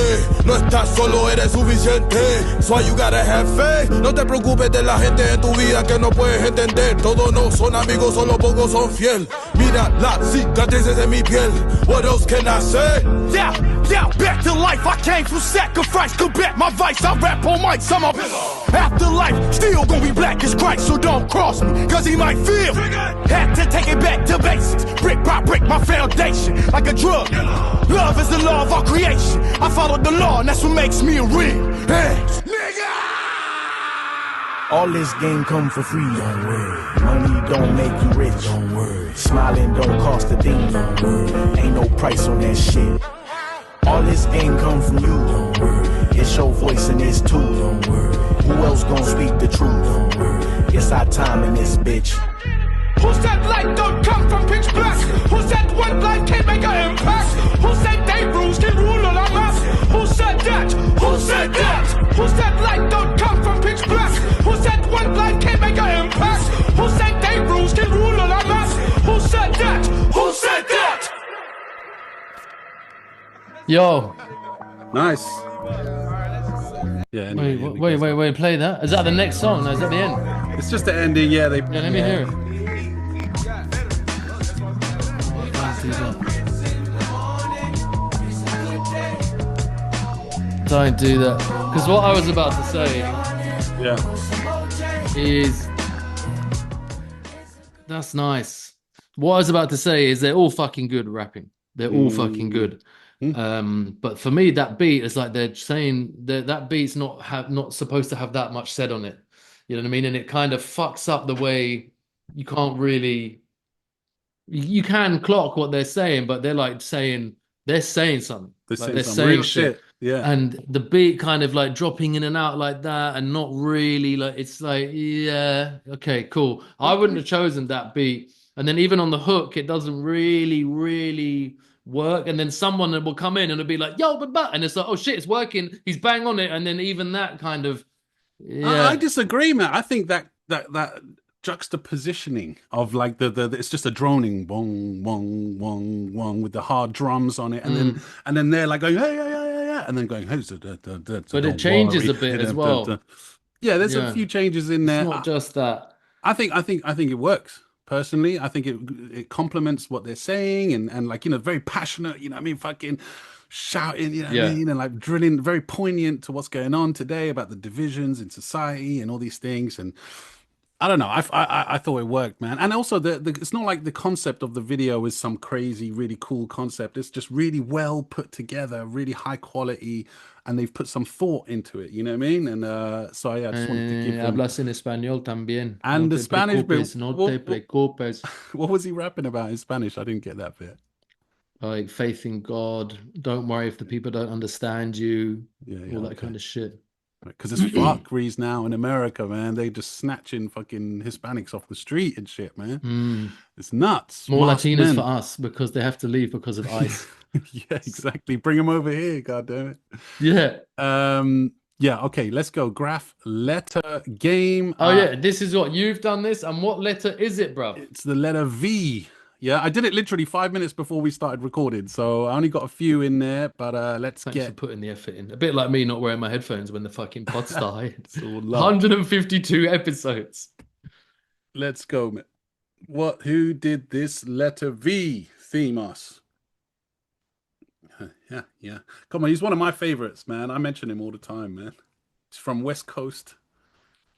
No estás solo, eres suficiente. So you gotta have faith. No te preocupes de la gente en tu vida que no puedes entender. Todos no son amigos, solo pocos son fiel. Mira las cicatrices en mi piel. What else can I say? Yeah, back to life. I came from sacrifice. Combat my vice. I rap on mics. I'm a afterlife. Still gonna be black as Christ. So don't cross me, cause he might feel. Had to take it back to basics. Brick by brick, my foundation. Like a drug. Love is the law of our creation. I follow the law, and that's what makes me a real. Hey, nigga! All this game come for free, don't worry. Money don't make you rich, don't worry. Smiling don't cost a thing, don't worry. Ain't no price on that shit. All this game come from you, don't worry. It's your voice and it's too, don't worry. Who else gon' speak the truth, don't worry. It's our time in this bitch. Who said light don't come from pitch black? Who said one life can't make an impact? Who said they rules can rule on our maps? Who said that? Who said that? Who said light don't come from pitch black? Who said one life can't make an impact? Who said they rules can rule on our maps? Who said that? Who said that? Yo. Nice. Yeah. Anyway, wait. Play that. Is that the next song? No, is that the end? It's just the ending. Yeah. Let me hear it. Don't do that. Because what I was about to say Yeah. That's nice. What I was about to say is they're all fucking good at rapping. They're all fucking good. But for me, that beat is like they're saying that beat's not supposed to have that much said on it. You know what I mean? And it kind of fucks up the way you can't really you can clock what they're saying, but they're saying something. They're Like saying they're some saying real shit. Yeah. And the beat kind of like dropping in and out like that and not really like it's like, yeah, okay, cool. I wouldn't have chosen that beat. And then even on the hook, it doesn't really work. And then someone will come in and it'll be like, yo, but and it's like, oh shit, it's working. He's bang on it. And then even that kind of I disagree, man. I think that juxtapositioning of like the it's just a droning wong wong wong wong with the hard drums on it, and then they're like going hey yeah yeah yeah yeah, and then going hey, but it changes a bit as well. Yeah, there's a few changes in there. It's not just that. I think it works. Personally, I think it complements what they're saying and like, you know, very passionate, you know what I mean, fucking shouting, you know what I mean, and like drilling, very poignant to what's going on today about the divisions in society and all these things. And I don't know, I thought it worked, man. And also it's not like the concept of the video is some crazy, really cool concept. It's just really well put together, really high quality, and they've put some thought into it, you know what I mean? And so yeah, I just wanted to give them... Hablas en español también. And no the Spanish bit, no te preocupes. What was he rapping about in Spanish? I didn't get that bit. Like faith in God. Don't worry if the people don't understand you. All that kind of shit. Because it's fuckeries now in America, man. They just snatching fucking Hispanics off the street and shit, man. It's nuts. More Latinos for us because they have to leave because of ICE. Yeah, exactly. Bring them over here, goddamn it. Yeah. Yeah, okay, let's go. Graff letter game. Oh, yeah, this is what you've done this. And what letter is it, bro? It's the letter V. Yeah, I did it literally 5 minutes before we started recording, so I only got a few in there, but Thanks for putting the effort in. A bit like me not wearing my headphones when the fucking pod started. It's all 152 episodes. Let's go, man. Who did this letter V? Theme us. Yeah. Come on, he's one of my favorites, man. I mention him all the time, man. He's from West Coast,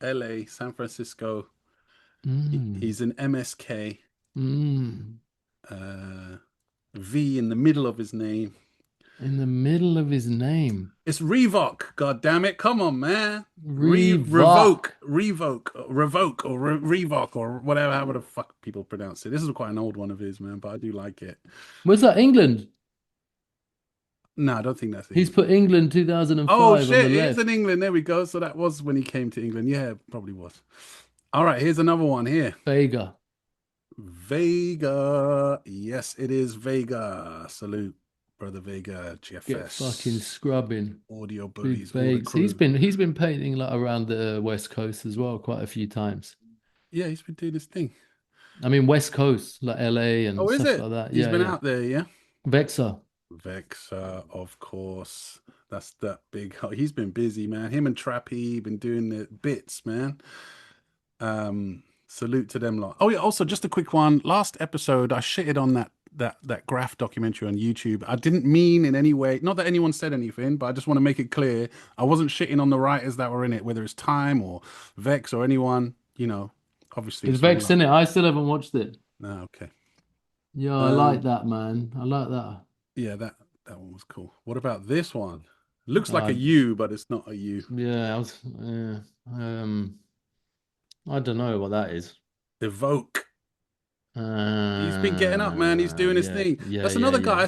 LA, San Francisco. He's an MSK. V in the middle of his name. In the middle of his name. It's Revoke, god damn it. Come on, man. Revoke or Revoke or whatever, however the fuck people pronounce it. This is quite an old one of his, man, but I do like it. Was that England? No, I don't think that's England. He's put England 2005. Oh shit, he is in England. There we go. So that was when he came to England. Yeah, probably was. All right, here's another one here. Vega. Yes, it is Vega. Salute, brother Vega. GFS. Get fucking scrubbing. Audio bullies. He's been painting like around the West Coast as well quite a few times. Yeah, he's been doing his thing. I mean West Coast, like LA and stuff like that. He's been out there, yeah. Vexa, of course. That's that big. He's been busy, man. Him and Trappy been doing the bits, man. Salute to them lot. Oh yeah, also just a quick one. Last episode, I shitted on that Graff documentary on YouTube. I didn't mean in any way, not that anyone said anything, but I just want to make it clear. I wasn't shitting on the writers that were in it, whether it's Time or Vex or anyone, you know, obviously. Is Vex in it? I still haven't watched it. No, okay. Yeah, I like that, man. I like that. Yeah, that one was cool. What about this one? Looks like a U, but it's not a U. Yeah, I don't know what that is. Evoke. He's been getting up, man. He's doing his thing. That's another guy. I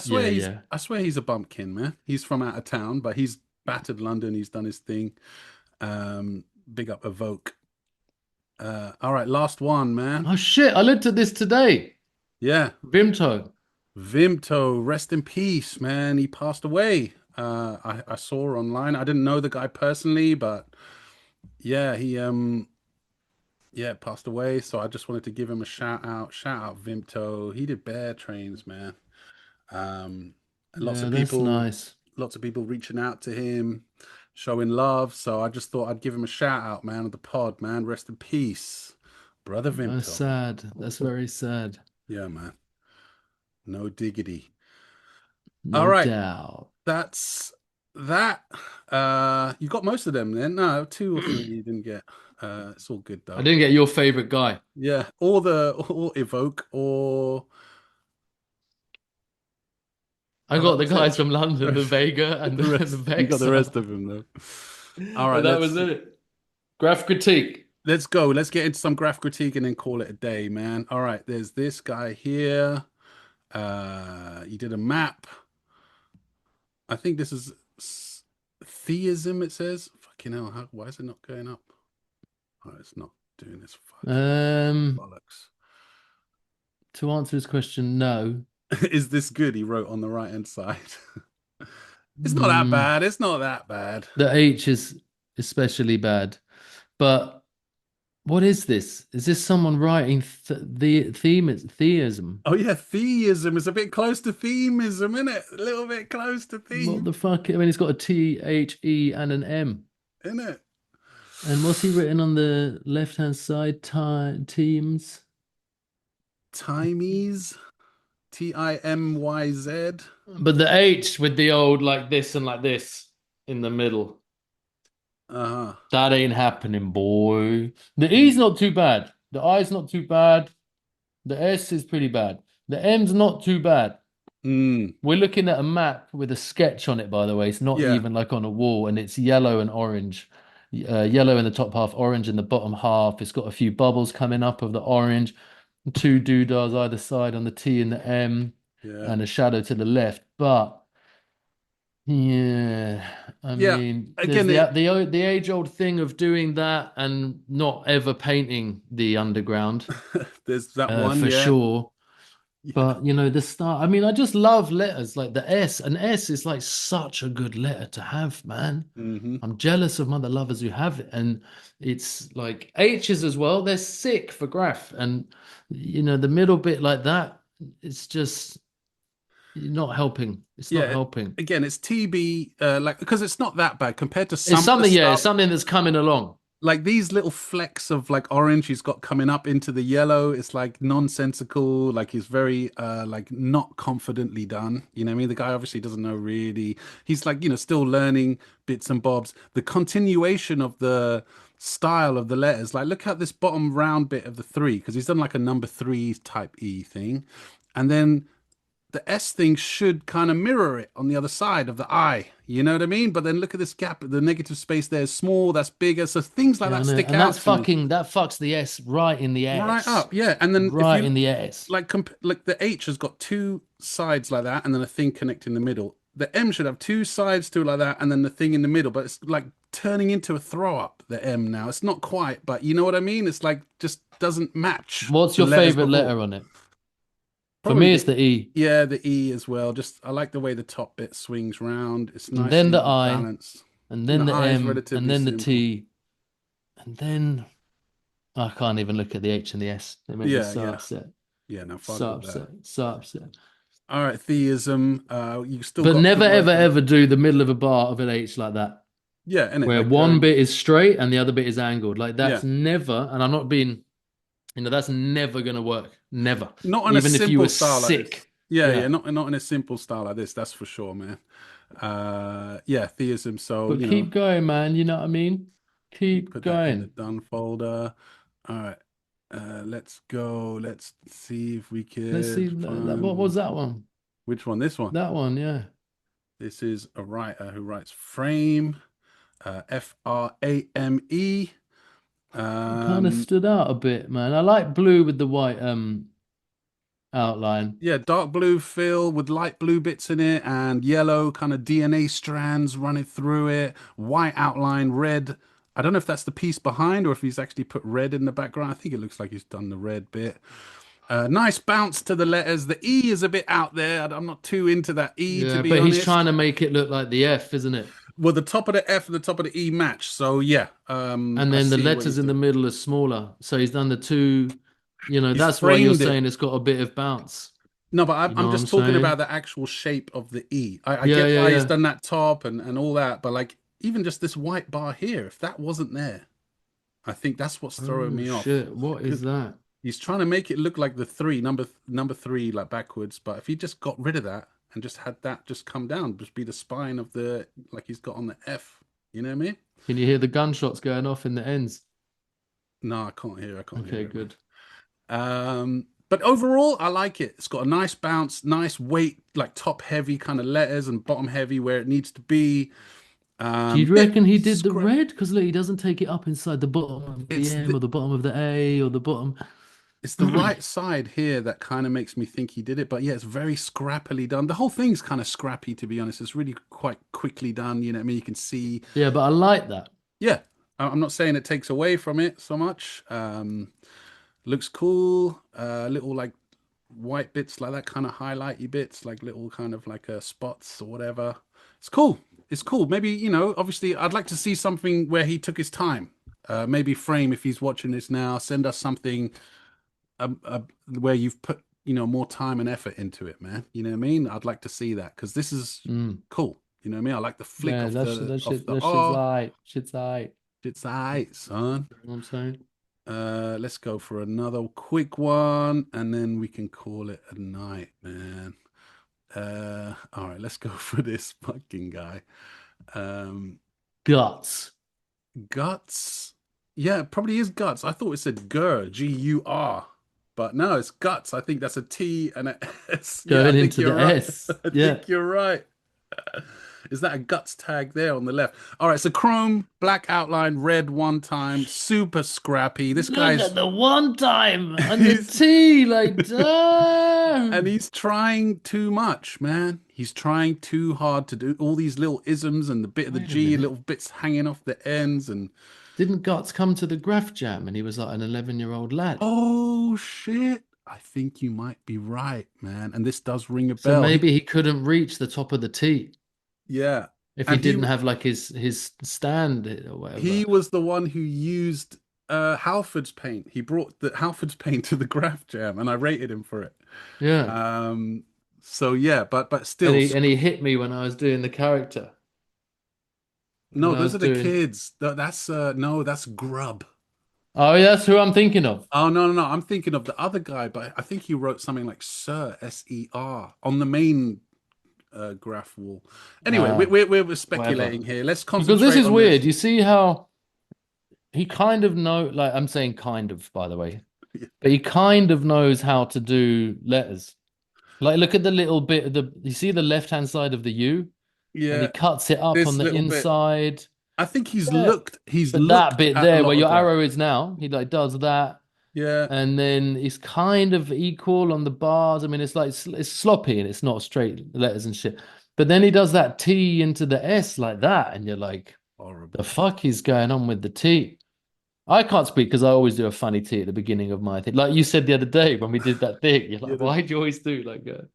swear he's a bumpkin, man. He's from out of town, but he's battered London. He's done his thing. Big up Evoke. All right, last one, man. Oh shit! I looked at this today. Yeah. Vimto, rest in peace, man. He passed away. I saw online. I didn't know the guy personally, but yeah, he passed away. So I just wanted to give him a shout out. Shout out Vimto. He did Bear Trains, man. Lots of people, nice. Lots of people reaching out to him, showing love. So I just thought I'd give him a shout out, man, of the pod, man. Rest in peace, brother Vimto. That's sad. That's very sad. Yeah, man. No diggity. No All right. doubt. That's that you got most of them then. No, 2 or 3 you didn't get. It's all good I though. didn't get your favorite guy. Yeah, or Evoke or I that got the was it. guys from London, the Vega and The the rest, you got the Vexar. rest of them though. All right, But that was it. Graff Critique. let's go. Let's get into some Graff Critique and then call it a day, man. All right, there's this guy here. You did a map. I think this is theism. It says, "Fucking hell, why is it not going up?" Oh, it's not doing this. Bollocks. To answer this question, no. Is this good? He wrote on the right hand side. It's not that bad. It's not that bad. The H is especially bad. But what is this? Is this someone writing theism? Oh yeah, theism is a bit close to themism, isn't it? A little bit close to theme. What the fuck? I mean, it's got a T, H, E, and an M. Isn't it? And what's he written on the left-hand side? Teams? Timies? TIMYZ? But the H with the old like this and like this in the middle. Uh-huh. That ain't happening, boy. The E's not too bad. The I's not too bad. The S is pretty bad. The M's not too bad. We're looking at a map with a sketch on it, by the way. It's not even like on a wall, and it's yellow and orange. Yellow in the top half, orange in the bottom half. It's got a few bubbles coming up of the orange. 2 doodahs either side on the T and the M, and a shadow to the left. But yeah, I mean, again, the age-old thing of doing that and not ever painting the underground. There's that one for sure. Yeah. But you know, the start. I mean, I just love letters like the S. An S is like such a good letter to have, man. I'm jealous of mother lovers who have it, and it's like H's as well. They're sick for Graff, and you know, the middle bit like that. It's just not helping. It's not helping. Again, it's TB, like because it's not that bad compared to some. It's something, it's something that's coming along. Like these little flecks of like orange he's got coming up into the yellow. It's like nonsensical. Like he's very like not confidently done. You know what I mean? The guy obviously doesn't know really. He's like, you know, still learning bits and bobs. The continuation of the style of the letters. Like look at this bottom round bit of the 3 because he's done like a number 3 type E thing, and then the S thing should kind of mirror it on the other side of the I. You know what I mean? But then look at this gap. The negative space there is small. That's bigger. So things like that stick out. And that's fucking, that fucks the S right in the S. Right up, yeah. And then right in the S. Like the H has got 2 sides like that, and then a thing connecting in the middle. The M should have 2 sides to it like that, and then the thing in the middle. But it's like turning into a throw up. The M now. It's not quite, but you know what I mean. It's like just doesn't match. What's your favorite letter on it? Probably for me, it's the E. Yeah, the E as well. Just I like the way the top bit swings round. It's nice. And then the I, balance. and then the M, and then the T, and then I can't even look at the H and the S. It makes me so upset. Yeah, no, fuck so upset. That. So upset. All right, theism. You still, but never ever do the middle of a bar of an H like that. Yeah, and where like, one bit is straight and the other bit is angled. Like that's never. And I'm not being. You know, that's never going to work. Never. Not in even a simple if you were style sick. Like this. Yeah, not in a simple style like this. That's for sure, man. Yeah, theism. So, but keep going, man. You know what I mean? Keep put going. That in the done folder. All right. Let's go. Let's see if we can. Let's see. What was that one? Which one? This one. That one. Yeah. This is a writer who writes frame. FRAME. Kind of stood out a bit, man. I like blue with the white outline. Yeah, dark blue fill with light blue bits in it, and yellow kind of DNA strands running through it. White outline, red. I don't know if that's the piece behind or if he's actually put red in the background. I think it looks like he's done the red bit. Nice bounce to the letters. The E is a bit out there. I'm not too into that E, to be honest. But he's trying to make it look like the F, isn't it? Well, the top of the F and the top of the E match. So, yeah. And then the letters in the middle are smaller. So he's done the 2, you know, that's why you're saying it's got a bit of bounce. No, but I'm just talking about the actual shape of the E. I get why he's done that top and all that. But, like, even just this white bar here, if that wasn't there, I think that's what's throwing me off. Shit, what is that? He's trying to make it look like the 3, number 3, like backwards. But if he just got rid of that and just had that just come down, just be the spine of the, like he's got on the F. You know what I mean? Can you hear the gunshots going off in the ends? No, I can't hear. Okay, good. But overall, I like it. It's got a nice bounce, nice weight, like top heavy kind of letters and bottom heavy where it needs to be. Do you reckon he did the red? Because look, he doesn't take it up inside the bottom of the M or the bottom of the A or the bottom. It's the right side here that kind of makes me think he did it. But yeah, it's very scrappily done. The whole thing's kind of scrappy, to be honest. It's really quite quickly done. You know what I mean? You can see. Yeah, but I like that. Yeah. I'm not saying it takes away from it so much. Looks cool. Little like white bits like that, kind of highlighty bits, like little kind of like spots or whatever. It's cool. It's cool. Maybe, you know, obviously I'd like to see something where he took his time. Maybe Frame, if he's watching this now, send us something where you've put, you know, more time and effort into it, man. You know what I mean? I'd like to see that because this is cool. You know what I mean? I like the flick of the shit's aight. Shit's aight, son. You know what I'm saying? Let's go for another quick one and then we can call it a night, man. All right, let's go for this fucking guy. Guts. Yeah, it probably is guts. I thought it said gur, G-U-R, but no, it's guts. I think that's a T and a S. Going into the right. S. I think you're right. Is that a guts tag there on the left? All right, so chrome, black outline, red one time, super scrappy. This guy's at the one time and the T, like, damn. And he's trying too much, man. He's trying too hard to do all these little isms and the bit of the G, little bits hanging off the ends. And didn't Guts come to the Graff Jam and he was like an 11-year-old lad? Oh shit! I think you might be right, man. And this does ring a bell. So maybe he couldn't reach the top of the T. Yeah. If he didn't have like his stand or whatever. He was the one who used Halford's paint. He brought the Halford's paint to the Graff Jam and I rated him for it. Yeah. So yeah, but still. And he hit me when I was doing the character. No, those are the kids. That's no, that's Grub. Oh, yeah, that's who I'm thinking of. Oh, no. I'm thinking of the other guy, but I think he wrote something like Sir, S-E-R, on the main Graff wall. Anyway, we're speculating here. Let's concentrate. Because this is weird. You see how he kind of like I'm saying kind of, by the way, but he kind of knows how to do letters. Like, look at the little bit of you see the left-hand side of the U? Yeah. And he cuts it up on the inside. Bit. I think he's looked that bit there where your arrow is now. He like does that. Yeah. And then it's kind of equal on the bars. I mean, it's like it's sloppy and it's not straight letters and shit. But then he does that T into the S like that, and you're like, horrible. The fuck is going on with the T? I can't speak because I always do a funny T at the beginning of my thing. Like you said the other day when we did that thing, you're like, why do you always do like that?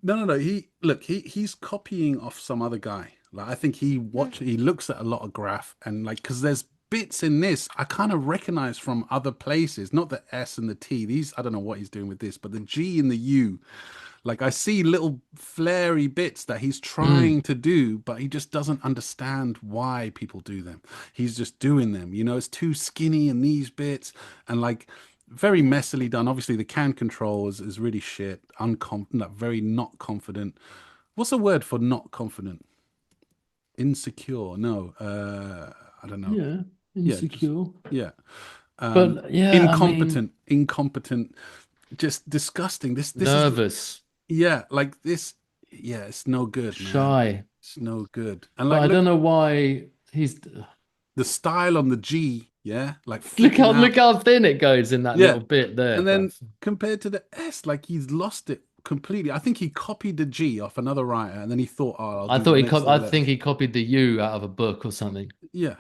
No. He's copying off some other guy. Like I think he looks at a lot of Graff and like because there's bits in this I kind of recognize from other places, not the S and the T. These I don't know what he's doing with this, but the G and the U, like I see little flary bits that he's trying to do, but he just doesn't understand why people do them. He's just doing them, you know. It's too skinny in these bits and like very messily done. Obviously the can control is really shit, very not confident. What's the word for not confident? Insecure? No, I don't know. Yeah, insecure. Yeah, but yeah, incompetent, just disgusting. This nervous. Like this. Yeah, it's no good. Man. Shy. It's no good. And like, I don't know why he's the style on the G. Yeah, like look how thin it goes in that little bit there. And then compared to the S, like he's lost it completely. I think he copied the G off another writer, and then he thought, "Oh, I think he copied the U out of a book or something." Yeah.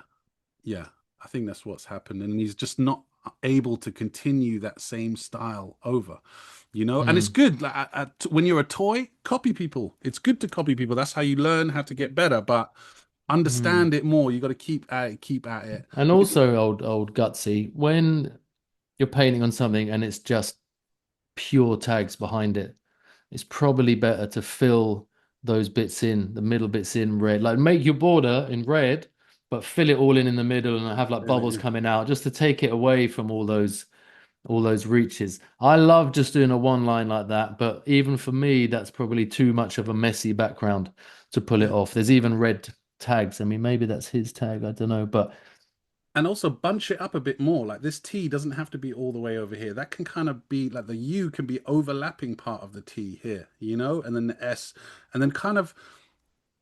I think that's what's happened, and he's just not able to continue that same style over, you know. And it's good. Like when you're a toy, copy people. It's good to copy people. That's how you learn how to get better. But understand it more. You got to keep at it. And also, old Gutsy, when you're painting on something and it's just pure tags behind it, it's probably better to fill those bits in, the middle bits in red. Like make your border in red, but fill it all in the middle and have like bubbles coming out just to take it away from all those all those reaches. I love just doing a one line like that, but even for me, that's probably too much of a messy background to pull it off. There's even red tags. I mean, maybe that's his tag, I don't know, but and also bunch it up a bit more. Like this T doesn't have to be all the way over here. That can kind of be like the U can be overlapping part of the T here, you know, and then the S, and then kind of,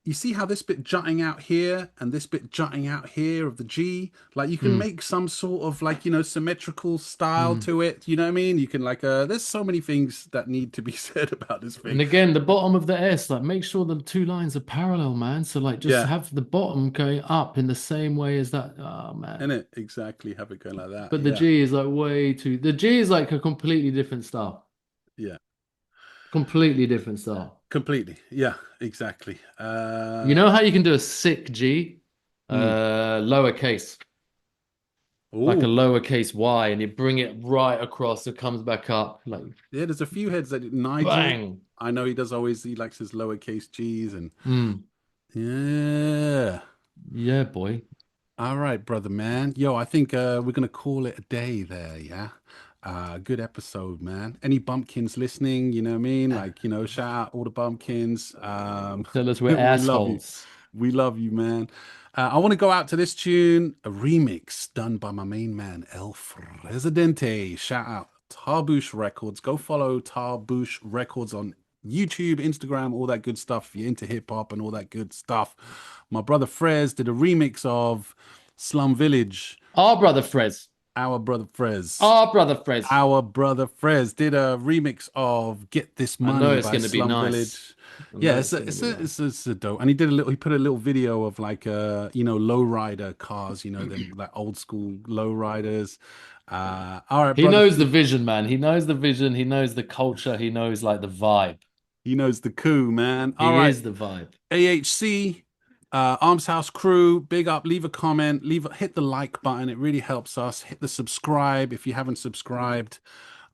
you see how this bit jutting out here and this bit jutting out here of the G, like you can make some sort of like, you know, symmetrical style to it. You know what I mean? You can like, there's so many things that need to be said about this thing. And again, the bottom of the S, like make sure the two lines are parallel, man. So like just have the bottom going up in the same way as that. Oh man. And it exactly have it going like that. But the G is like way too, the G is like a completely different style. Yeah. Completely different style. Completely. Yeah, exactly. You know how you can do a sick G? Lowercase. Ooh. Like a lowercase Y, and you bring it right across, it comes back up. Like yeah, there's a few heads that Nigel. Bang. I know he likes his lowercase G's and yeah, boy. All right, brother man. Yo, I think we're gonna call it a day there, yeah. Good episode, man. Any bumpkins listening, you know what I mean? Like, you know, shout out all the bumpkins. Tell us we're assholes. We love you, man. I want to go out to this tune, a remix done by my main man, El Frezidante. Shout out Tarbush Records. Go follow Tarbush Records on YouTube, Instagram, all that good stuff. If you're into hip hop and all that good stuff. My brother Frez did a remix of Slum Village. Our brother Frez. Our brother Frez. Our brother Frez. Our brother Frez did a remix of "Get This Money" I know it's by going to be Slum nice. Village. Yeah, it's a dope. And he put a little video of like you know, lowrider cars, you know, them like old school lowriders. All right, he knows the vision, man. He knows the vision. He knows the culture. He knows like the vibe. He knows the coup, man. He is the vibe. AH2YMH. Arms House crew, big up, leave a comment, hit the like button. It really helps us. Hit the subscribe if you haven't subscribed.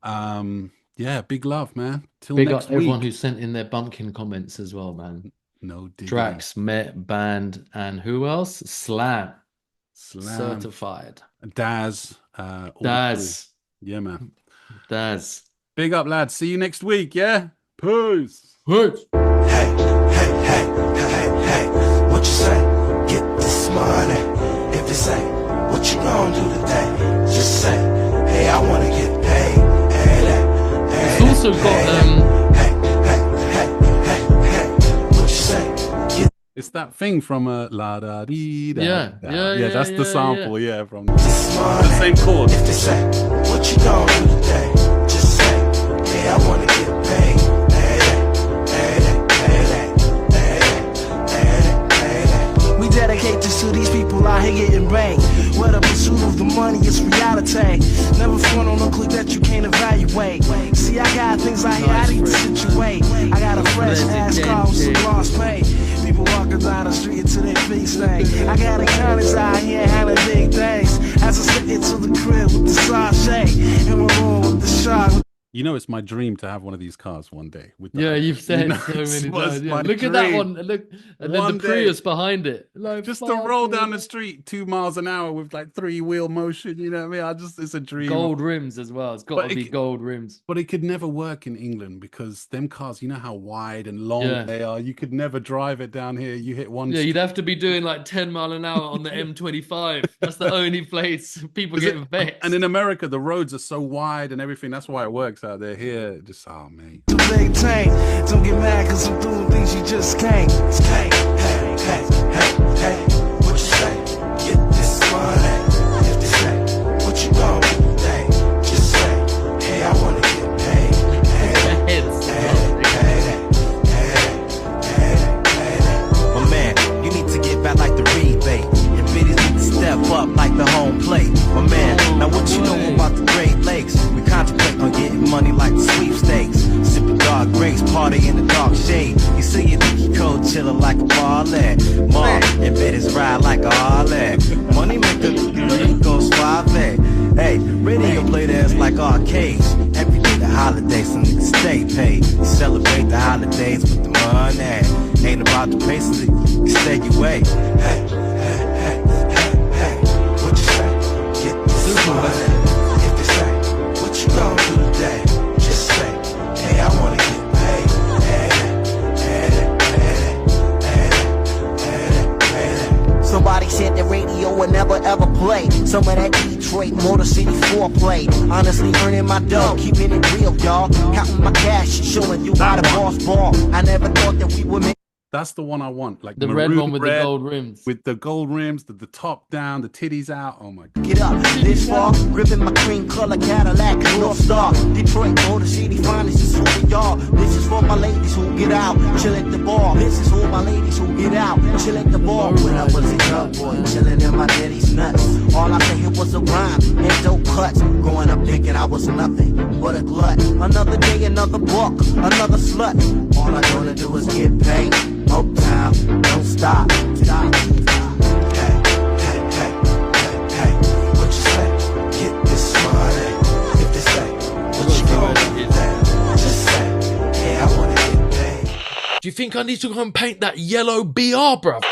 Yeah, big love, man. Till big next up week. Everyone who sent in their Bumpkin comments as well, man. No digging. Drax, Met, Band, and who else? Slam. Certified. Daz. Daz. Yeah, man. Daz. Big up, lads. See you next week, yeah? Peace. Peace. Hey, hey, hey, hey, hey. What you say? Get this money. If this ain't what you gonna do today, just say, hey, I wanna get paid. Hey, hey, it's also got hey, hey, hey, hey, hey. What you say? It's that thing from La Da Dee Da. Yeah, that's the sample, from the same chord. If this ain't what you gonna do today, just say, hey, I wanna get paid. Dedicate this to these people out here getting banged. Where the pursuit of the money is reality. Never front on a click that you can't evaluate. See, I got things out here I need to situate. I got a fresh ass car with some lost pay. People walking down the street to their feet stank. I got accountants out here handling big things. As I sit into the crib with the sachet and we're rolling with the shark. You know, it's my dream to have one of these cars one day. You've said so many times. Yeah. Look at that one. Look, and then the Prius behind it. Like, just to roll down the street 2 miles an hour with like 3-wheel motion. You know what I mean? It's a dream. Gold rims as well. It's got to be gold rims. But it could never work in England because them cars, you know how wide and long they are. You could never drive it down here. You hit one. Yeah, you'd have to be doing like 10 mile an hour on the M25. That's the only place people get vexed. And in America, the roads are so wide and everything. That's why it works out there. Here, just man. Don't get mad because I'm doing things you just can't. Hey, hey, hey, hey, hey. What you say? Get this money. If this ain't what you gonna do today, just say, hey, I wanna get paid. Hey, hey, my man, you need to get back like the rebate. And biddies need to step up like the home plate. My man, now what you know about the Great Lakes? We contemplate on getting money like the sweepstakes. Sipping dark grapes, party in the dark shade. You see you think you cold, chillin' like a parlay. Mom and biddies ride like a Harley. Money maker, go suave. Hey, radio play dance like arcades. Every day the holidays, some niggas stay paid. You celebrate the holidays with the money. Ain't about the pace, you stay your way. Hey, hey, hey, hey, hey. What you say? Get this money. If this ain't what you forever play. Some of that Detroit Motor City foreplay. Honestly earning my dough, keeping it real, y'all. Counting my cash, showing you how the boss ball. I never thought that we would make. That's the one I want. Like the red one with the gold rims. With the gold rims, the top down, the titties out. Oh my God. Get up, this far, gripping my cream color Cadillac, North Star. Detroit, Motor City, finest is for y'all. This is for my ladies who get out, chill at the bar. This is for my ladies who get out, chill at the bar. When I was a young boy, chilling in my daddy's nuts. All I could hear was a rhyme and dope cuts. Growing up thinking I was nothing but a glut. Another day, another buck, another slut. All I gonna do is get paid. Uptown, don't stop, stop. Hey, hey, hey, hey, hey. What you say? Get this money. If they say, what you gonna get that? Just say, yeah, I wanna get paid. Do you think I need to go and paint that yellow BR, bruv?